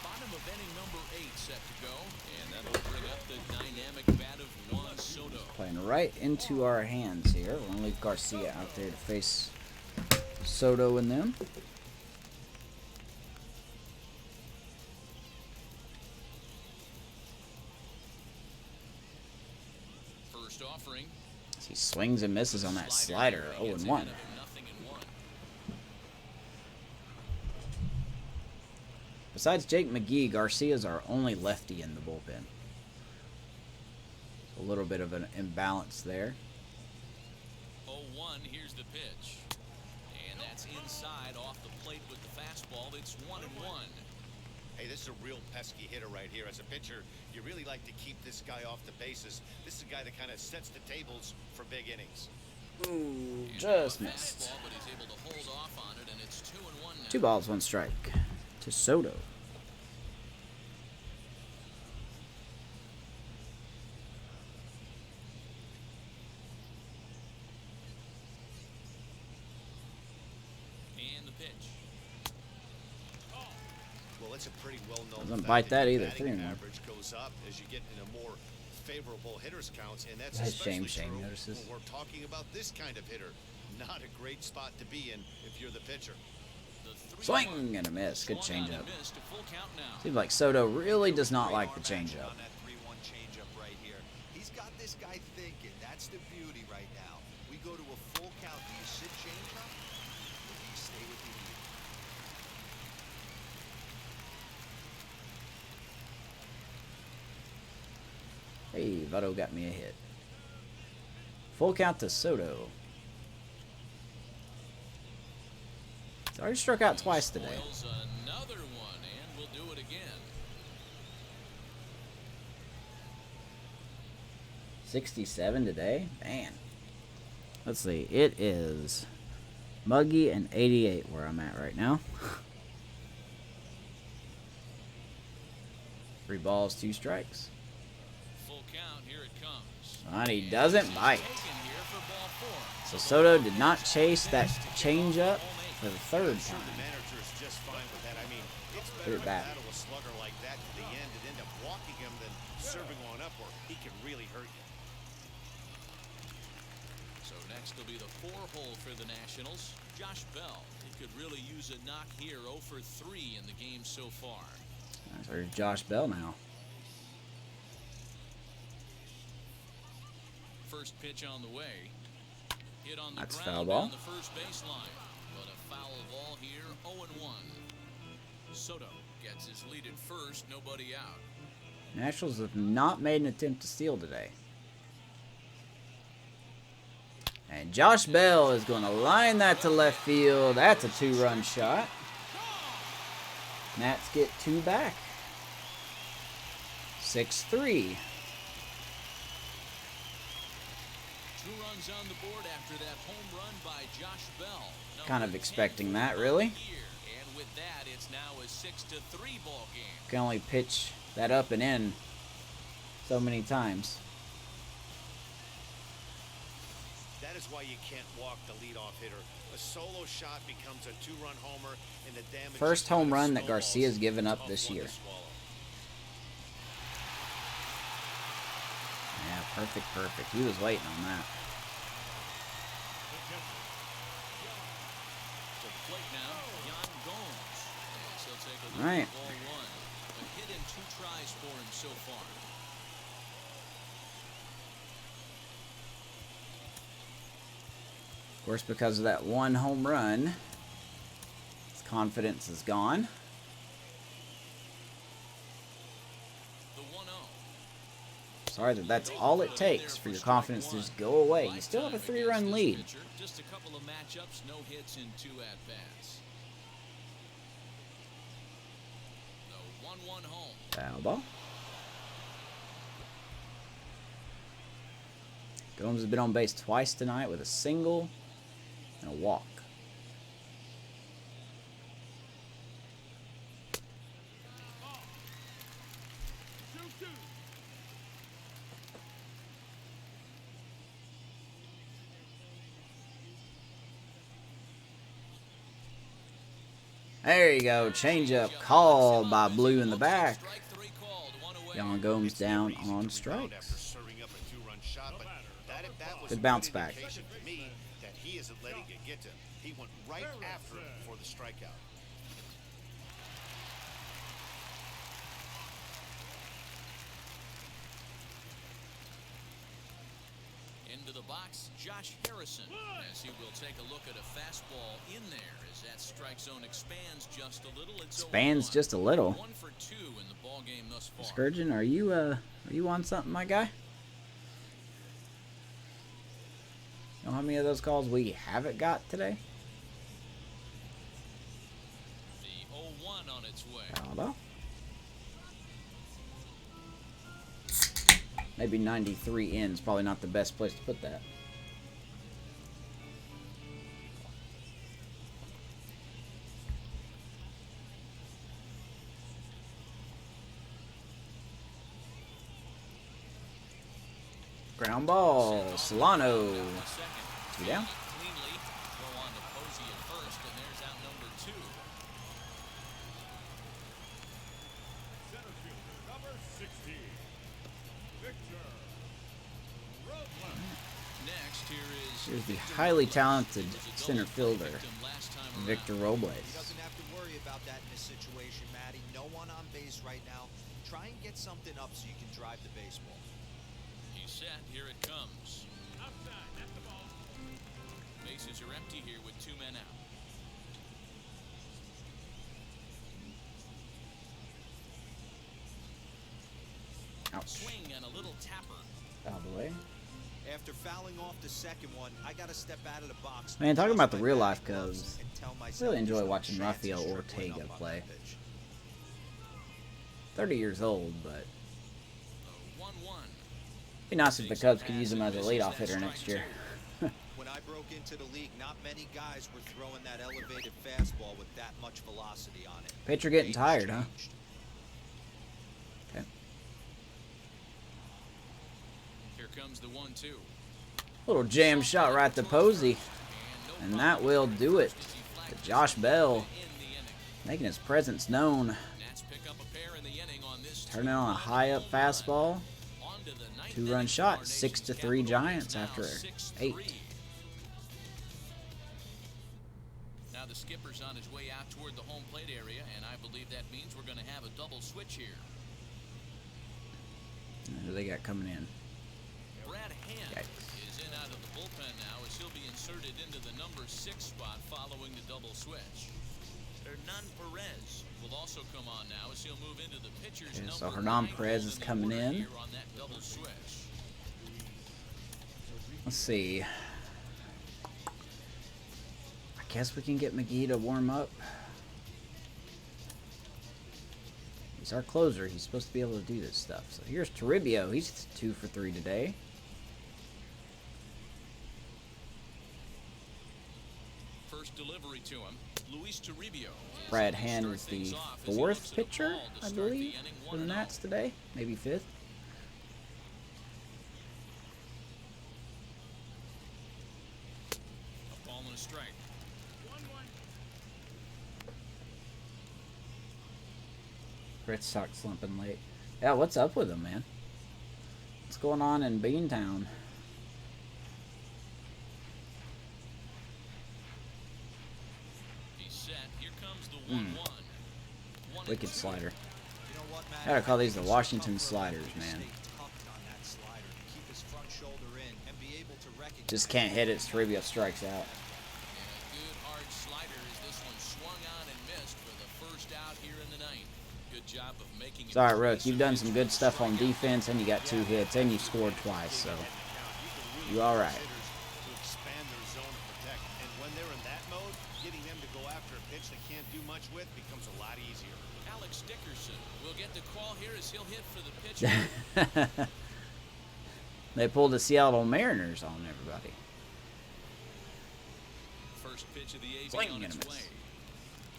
Bottom of inning number 8 set to go, and that'll bring up the dynamic bat of Juan Soto. Playing right into our hands here. We're going to leave Garcia out there to face Soto and them. First offering. He swings and misses on that slider. 0-1. Besides Jake McGee, Garcia's our only lefty in the bullpen. A little bit of an imbalance there. 0-1, here's the pitch. And that's inside off the plate with the fastball. It's 1-1. Hey, this is a real pesky hitter right here. As a pitcher, you really like to keep this guy off the bases. This is a guy that kind of sets the tables for big innings. Ooh, just missed. But he's able to hold off on it, and it's 2-1 now. 2 balls, 1 strike to Soto. And the pitch. Well, it's a pretty well-known Doesn't fact bite that your either, batting 3-1. average goes up as you get into more favorable hitters counts, and that's That's especially shame true notices. when we're talking about this kind of hitter. Not a great spot to be in if you're the pitcher. Swing and a miss. Good changeup. Missed a full count now. Seems like Soto really does not like the changeup. On that 3-1 changeup right here. He's got this guy thinking. That's the beauty right now. We go to a full count. Do you sit changeup? Or do you stay with the lead? Votto got me a hit. Full count to Soto. He's already struck out twice today. Spoils another one, and we'll do it again. 67 today? Man. Let's see. It is muggy and 88 where I'm at right now. 3 balls, 2 strikes. Full count, here it comes. And he doesn't bite. Taken here for ball 4. So Soto did not chase that changeup for the 3rd The time. manager is just fine with that. I mean, it's Put better it to back. battle a slugger like that to the end and end up walking him than serving one up where he can really hurt you. So next will be the 4-hole for the Nationals. Josh Bell. He could really use a knock here. 0 for 3 in the game so far. There's Josh Bell now. First pitch on the way. Hit on the That's ground foul ball. down the first baseline. But a foul ball here. 0-1. Soto gets his lead at first. Nobody out. Nationals have not made an attempt to steal today. And Josh Bell is going to line that to left field. That's a 2-run shot. Nats get 2 back. 6-3. 2 runs on the board after that home run by Josh Bell. Kind of expecting that, really. And with that, it's now a 6-3 ball game. Can only pitch that up and in so many times. That is why you can't walk the leadoff hitter. A solo shot becomes a 2-run homer, and the damage. First home run that Garcia's given up this year. Yeah, perfect, perfect. He was waiting on that. To the plate now, Yan Gomes. Yes, he'll take a look All right. at ball 1. A hit and 2 tries for him so far. Of course, because of that 1 home run, his confidence is gone. The 1-0. Sorry that that's all it takes for your confidence to just go away. You still have a 3-run lead. Just a couple of matchups, no hits in 2 at-bats. The 1-1 home. Foul ball. Gomes has been on base twice tonight with a single and a walk. There you go. Changeup called by Blue in the back. Strike 3 called, 1 away. Yan Gomes down Easy on rebound strikes. after serving up a 2-run shot, but that at bat was Good bounce good back. indication to me that he isn't letting it get to him. He went right after him for the strikeout. Into the box, Josh Harrison, as he will take a look at a fastball in there as that strike zone expands just a little. It's Expands 0-1. just a little. 1 for 2 in the ball game thus far. Scourgeon, are you on something, my guy? Know how many of those calls we haven't got today? The 0-1 on its way. Foul ball. Maybe 93 in is probably not the best place to put that. Ground ball. Solano. 2 down. Cleanly throw on to Posey at first, and there's out number 2. Center fielder, number 60, Victor Robles. Next, here is Here's the highly talented center fielder, last time around. Victor He Robles. doesn't have to worry about that in this situation, Matty. No one on base right now. Try and get something up so you can drive the baseball. He's set. Here it comes. Outside, that's the ball. Bases are empty here with 2 men out. Ouch. Swing and a little tapper. Out of the way. After fouling off the second one, I got to step out of the box. Man, talking about the trust my real batting life gloves, Cubs. and tell myself Really enjoy there's no watching chance of Rafael tripling Ortega up on play. that pitch. 30 years old, but The 1-1. be nice if the Cubs could use him as a leadoff hitter next year. When I broke into the league, not many guys were throwing that elevated fastball with that much velocity on it. Pitcher getting Game's tired, huh? changed. Okay. Here comes the 1-2. Little jam shot right to Posey. And that will do it. To Josh Bell, making his presence known. Nats pick up a pair in the inning on this Turning on a high up fastball. On to the ninth 2-run inning. shot. Our 6-3 nation's capital Giants leads after now 6-3. 8. Now the skipper's on his way out toward the home plate area, and I believe that means we're going to have a double switch here. Who they got coming in? Brad Hand Yikes. is in out of the bullpen now as he'll be inserted into the number 6 spot following the double switch. Hernan Perez will also come on now as he'll move into the pitcher's Okay, number so Hernan 9 Perez role is in the coming order in. here on that double switch. Let's see. I guess we can get McGee to warm up. He's our closer. He's supposed to be able to do this stuff. So here's Toribio. He's 2 for 3 today. First delivery to him, Luis Toribio. Brad Hand is the 4th pitcher, I believe, for the Nats today. Maybe 5th. A ball and a strike. 1-1. Red Sox slumping late. Yeah, what's up with him, man? What's going on in Beantown? He's set. Here comes the 1-1. Wicked slider. You know what, Matt? I gotta call these the It's Washington tough for a sliders, lefty to man. stay tucked on that slider, to keep his front shoulder in and be able to recognize Just can't hit it. Toribio strikes out. And a good hard slider as this one swung on and missed for the first out here in the ninth. Good job of making it. Sorry, Rook. You've done some good stuff on defense, and you got 2 hits, and you scored twice, so you all right. To expand their zone and protect, and when they're in that mode, getting them to go after a pitch they can't do much with becomes a lot easier. Alex Dickerson will get the call here as he'll hit for the pitcher. They pulled the Seattle Mariners on everybody. First pitch of the AB Swing on and a its miss. way.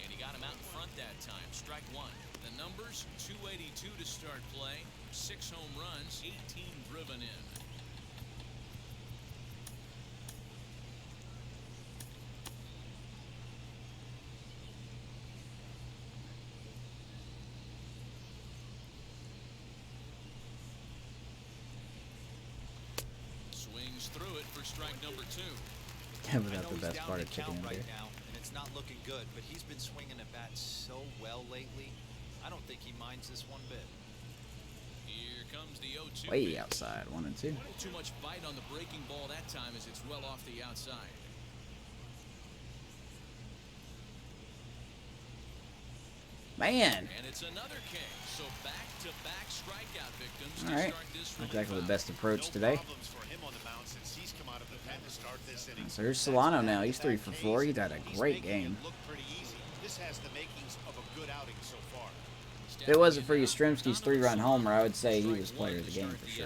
And he got him out in front that time. Strike 1. The numbers, 282 to start play. 6 home runs, 18 driven in. Swings through it for strike number 2. Yeah, but I that's know the he's best down part to of chicken count and right beer. now, and it's not looking good, but he's been swinging the bat so well lately. I don't think he minds this one bit. Here comes the 0-2. Way pitch. outside, 1 and 2. Too much bite on the breaking ball that time as it's well off the outside. Man, And it's another K. So back-to-back strikeout victims all to right. start this Not relief exactly the out. best approach No today. problems for him on the mound since he's come out of the pen to start this inning. So here's That's Solano now. back He's to 3 back for Ks. 4. He's had a He's great making it game. look pretty easy. This has the makings of a good outing so far. If it wasn't for Yastrzemski's 3-run homer, I would say he was player of the game for sure.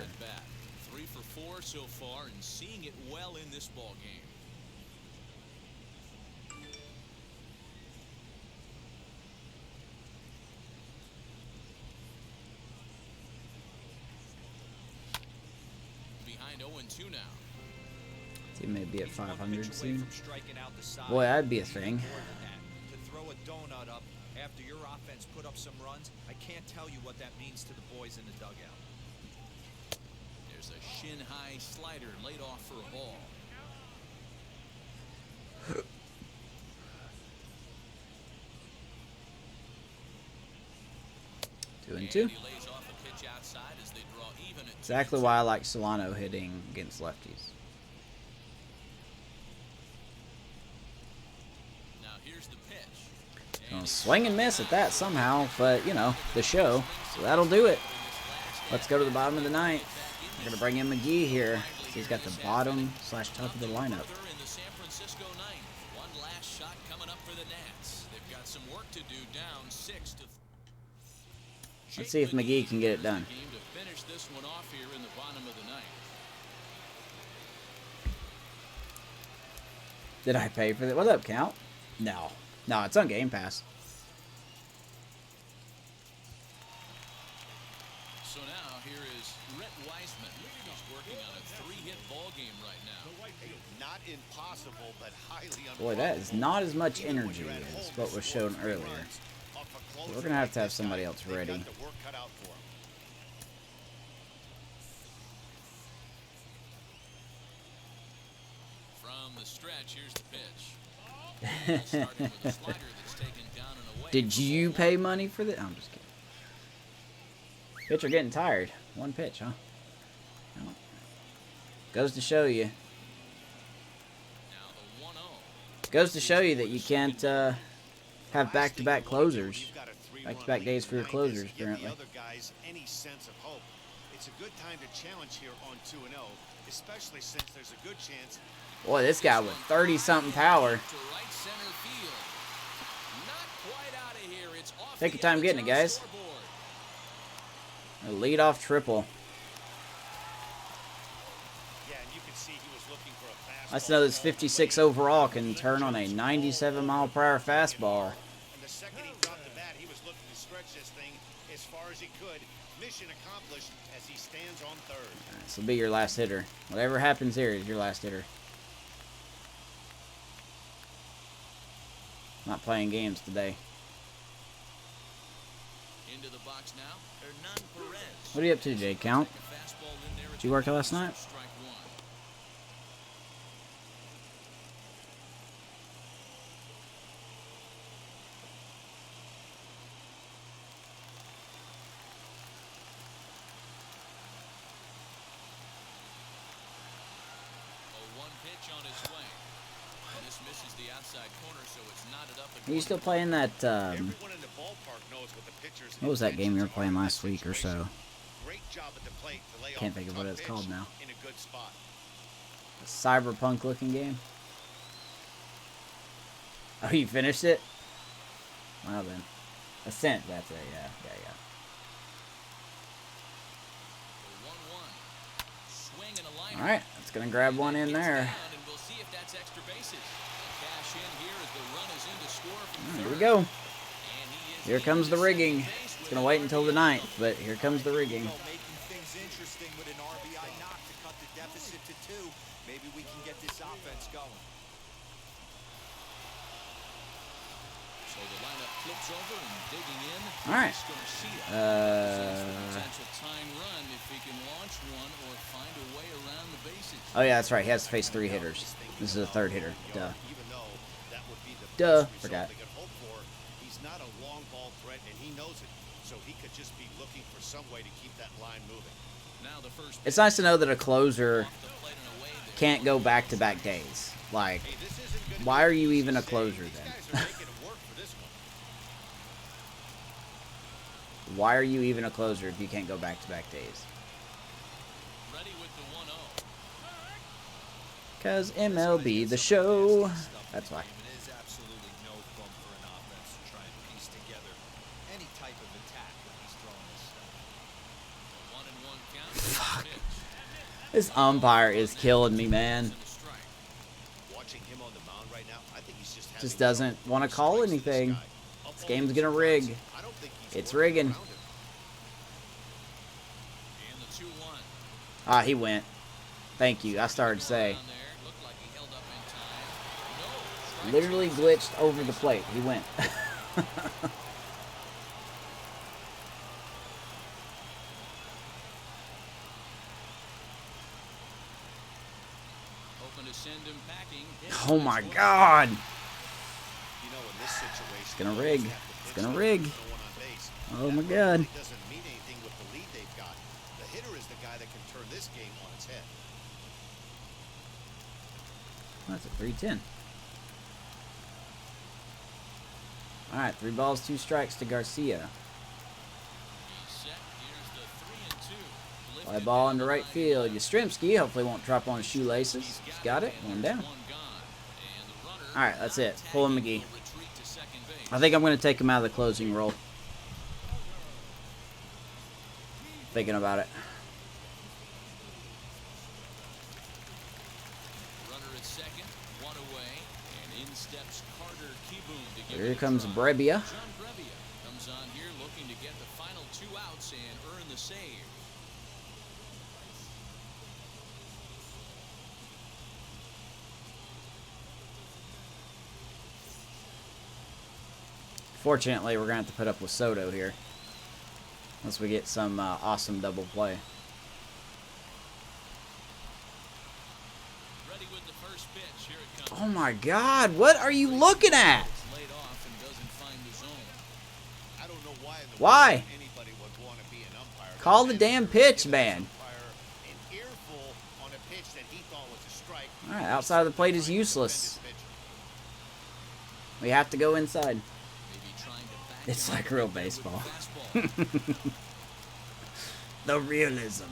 3 for 4 so far and seeing it well in this ball game. Behind 0-2 now. He may be at He's one 500 pitch away soon. from striking out the side. Boy, that'd be a thing. More than that. To throw a donut up after your offense put up some runs, I can't tell you what that means to the boys in the dugout. There's a shin-high slider laid off for a ball. Two and And two. he lays off a pitch outside as they draw even at 2 Exactly and why I like Solano hitting against lefties. 2. Now here's the pitch. Gonna swing and miss at that somehow, but you know, the show. So that'll do it. Let's go to the bottom of the ninth. We're gonna bring in McGee here. So he's got the bottom slash top of the lineup. In the San Francisco ninth. One last shot coming up for the Nats. They've got some work to do, down 6 to. Let's see if McGee can get it done. Game to finish this one off here in the bottom of the ninth. Did I pay for that? What's up, Count? No. No, it's on Game Pass. So now here is Rhett Weissman. He's working on a 3-hit ball game right now. Not impossible, but highly Boy, that is not as much energy as what was shown earlier. We're going to have somebody else ready. From the stretch, here's the pitch. Starting with a slider that's taken down and away. Did you pay money for that? I'm just kidding. Pitcher getting tired. One pitch, huh? No. Goes to show you. Now the 1-0. Goes to show you that you can't have back-to-back closers. Back-to-back days for your closers, apparently. Any sense of hope. It's a good time to challenge here on 2-0, especially since there's a good chance. Boy, this guy with 30-something power. To right center field. Not quite out of here. It's off. Take your time getting it, guys. A lead-off triple. Yeah, and you can see he was looking for a fastball. Let's know this 56 overall can turn on a 97-mile-per-hour fastball. And the second he dropped the bat, he was looking to stretch this thing as far as he could. Mission accomplished as he stands on third. This will be your last hitter. Whatever happens here is your last hitter. Not playing games today. Into the box now. Hernan Perez. What are you up to today, Count? Did you work last night? Strike one. A 1 pitch on his way. And this misses the outside corner, so it's knotted up. Are you still playing that, Everyone in the ballpark knows what the pitcher's what was that game you were playing last week or so? Great job at the plate to lay Can't off think a of what tough it's pitch called now. in a good spot. A cyberpunk-looking game? Oh, you finished it? Well then. Ascent, that's it, yeah. The 1-1. Swing and a line. Alright, it's gonna grab one in there. And we'll see if that's extra bases. Cash in here as the run is in to score from Here we third. go. And he is Here comes the rigging. It's gonna wait until the 9th, but here comes the rigging. Making things interesting with an RBI knock to cut the deficit to 2. Maybe we can get this offense going. So the lineup flips over and digging in. All right. Potential tying run if he can launch one or find a way around the bases. Oh yeah, that's right. He has to face 3 hitters. This is a 3rd hitter. Duh. Even though that would be the Duh. best result Forgot. they could hope for, he's not a long ball threat, and he knows it. So he could just be looking for some way to keep that line moving. Now the first It's nice to know that a closer off the plate and away there. can't go back-to-back days. Like, Hey, this isn't gonna why be are you easy even a to say. closer These then? guys are making it work for this one. Why are you even a closer if you can't go back-to-back days? Ready with the 1-0. Because MLB the show. That's why. It is absolutely no fun for an offense to try and piece together any type of attack when he's throwing this stuff. 1-1 count. Pitch. This umpire is killing me, man. And a strike. Watching him on the mound right now, I think he's just having Just doesn't trouble want to call strikes to this anything. guy. This game's gonna rig. I don't think he's It's working rigging. around him. And the 2-1. Ah, he went. Thank you. I started to say. Down there. Looked like he held up in time. No. Strike Literally glitched over the plate. He went. hoping to send him packing. Oh my god. You know, in this situation, It's gonna you rig. always have to It's pitch gonna to rig. no one on base. Oh That my run god. really doesn't mean anything with the lead they've got. The hitter is the guy that can turn this game on its head. That's a 3-10. Alright, 3 balls, 2 strikes to Garcia. He's set. Here's the 3-2. Fly ball into right field. Yastrzemski hopefully won't drop on his shoelaces. He's got it. One down. Alright, that's it. Pulling McGee. I think I'm going to take him out of the closing role. Thinking about it. Here comes Brebbia. Comes on here looking to get the final 2 outs and earn the save. Fortunately, we're going to have to put up with Soto here. Unless we get some awesome double play. Ready with the first pitch. Here it comes. Oh my God, what are you looking at? Laid off and doesn't find the zone. I don't know why in the Why? world anybody would want to be an umpire. Call the damn pitch, man. An earful on a pitch that he thought was a strike. Alright, outside of the plate is useless. We have to go inside. Maybe trying to back It's him like up real right there with baseball. the fastball. The realism.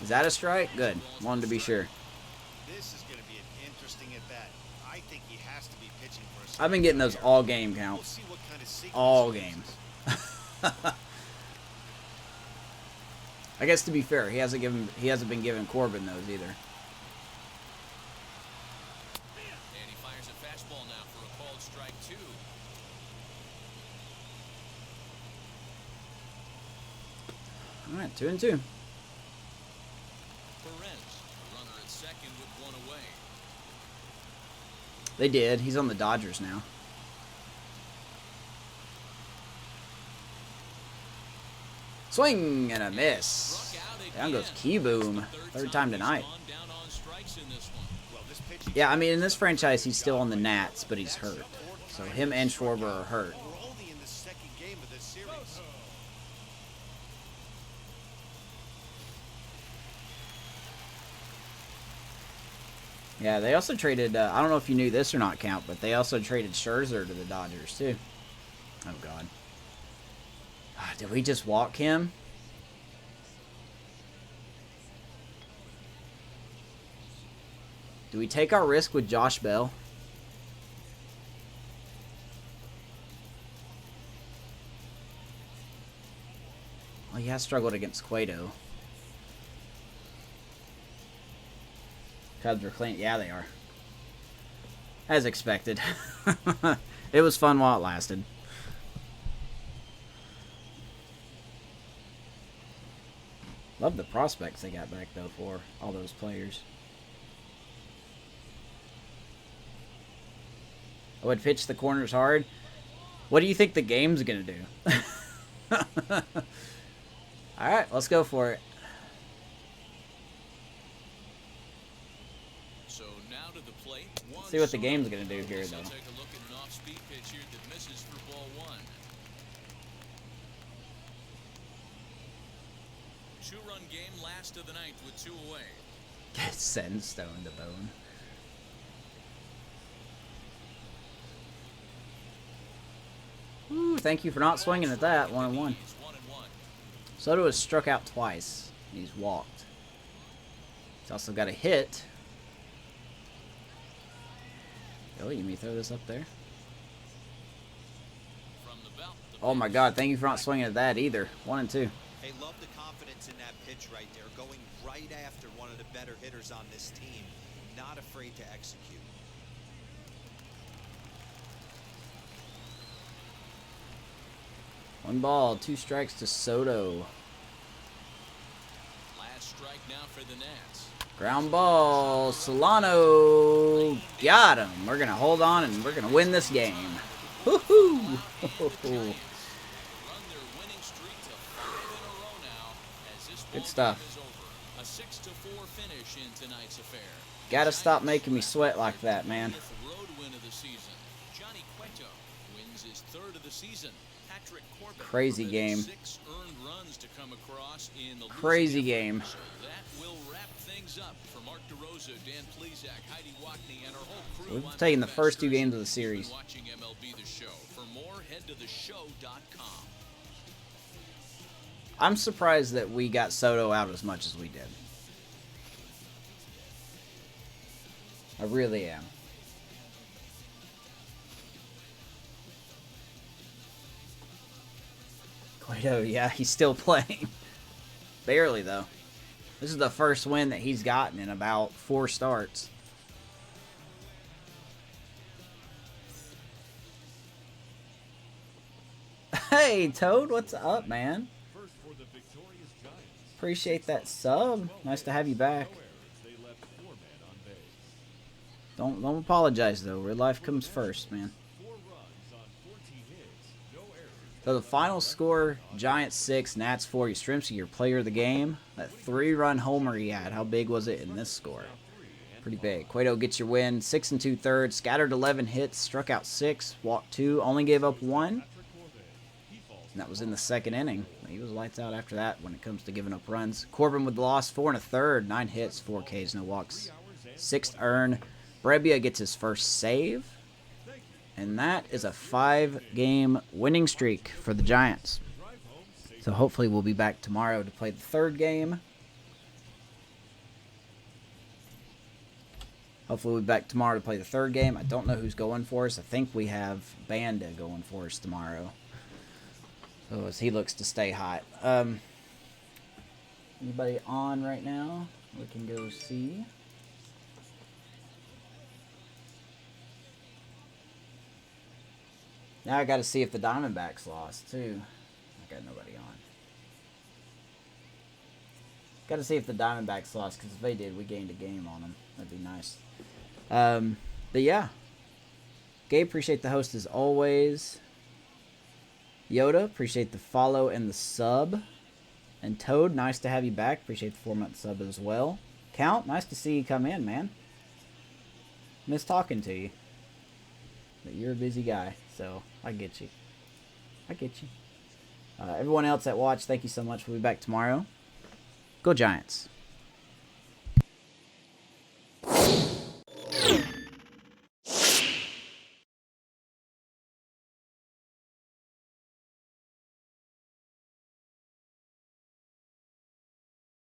Is that a strike? Good. Wanted to be sure. This is going to be an interesting at bat. I think he has to be pitching for a I've been getting those all game We'll counts. see what kind of sequence All he games. uses. I guess to be fair, he hasn't been giving Corbin those either. And he fires a fastball now for a called strike 2. Alright, 2-2. Perez, the runner at second with 1 away. They did. He's on the Dodgers now. Swing and a miss. Struck out Down goes again. Keyboom. That's the Third time he's tonight. gone down on strikes in this one. Well, this pitch Yeah, I mean, in this franchise, he's still on the Nats, but he's hurt. So him and Schwarber are hurt. We're only in the second game of this series. Yeah, they also traded, I don't know if you knew this or not, Count, but they also traded Scherzer to the Dodgers, too. Oh, God. Did we just walk him? Do we take our risk with Josh Bell? Well, he has struggled against Cueto. Cubs are clean. Yeah, they are. As expected. It was fun while it lasted. Love the prospects they got back, though, for all those players. I would pitch the corners hard. What do you think the game's going to do? Alright, let's go for it. So now to the plate. Juan See what the Soto. game's going to do here, So though. take a look at an off-speed pitch here that misses for ball 1. 2-run game, last of the ninth with 2 away. Send Stone to bone. Ooh, thank you for not swinging at that. 1-1. It's 1-1. Soto has struck out twice. He's walked. He's also got a hit. Really? You may throw this up there? From the belt, the Oh my God! Thank you for not swinging at that either. 1-2. Hey, love the confidence in that pitch right there, going right after one of the better hitters on this team, not afraid to execute. One ball, 2 strikes to Soto. last strike now for the Nats. Ground ball, Solano. Got him. We're gonna hold on and we're gonna win this game. Woohoo! Run their winning streak to 5 in a row now as this Good ball stuff. game is over. A 6-4 finish in tonight's affair. Gotta stop making me sweat like that, man. 20th road win of the season. Johnny Cueto wins his 3rd of the season. Patrick Corbin Crazy permitted game. 6 earned runs to come across in the losing Crazy effort. game. So that will wrap things up for Mark DeRosa, Dan Plesac, Heidi Watney, and our whole crew. We've on taken the Best first 2 Thursday. games of the You've series. been watching MLB The Show. For more, head to theshow.com. I'm surprised that we got Soto out as much as we did. I really am. Cueto, yeah, he's still playing. Barely, though. This is the first win that he's gotten in about 4 starts. Hey, Toad, what's up, man? First for the victorious Giants. Appreciate that sub. Nice to have you back. No errors. They left 4 men on base. Don't apologize, though. Real life comes first, man. 4 runs on 14 hits. No errors. So the final score, Giants 6, Nats 4. Yastrzemski, your player of the game. That 3-run homer he had, how big was it in this score? Pretty big. Cueto gets your win, 6 2/3, scattered 11 hits, struck out 6, walked 2, only gave up 1. And that was in the 2nd inning. He was lights out after that when it comes to giving up runs. Corbin with the loss, 4 1/3, 9 hits, 4 Ks, no walks, 6th earn. Brebbia gets his first save. And that is a 5-game winning streak for the Giants. So hopefully we'll be back tomorrow to play the 3rd game. Hopefully we'll be back tomorrow to play the 3rd game. I don't know who's going for us. I think we have Banda going for us tomorrow. So as he looks to stay hot. Anybody on right now? We can go see. Now I got to see if the Diamondbacks lost too. I got nobody on. Got to see if the Diamondbacks lost, because if they did, we gained a game on them. That'd be nice. But yeah, Gabe, appreciate the host as always. Yoda, appreciate the follow and the sub. And Toad, nice to have you back. Appreciate the 4-month sub as well. Count, nice to see you come in, man. Miss talking to you. But you're a busy guy, so I get you. I get you. Everyone else that watched, thank you so much. We'll be back tomorrow. Go Giants.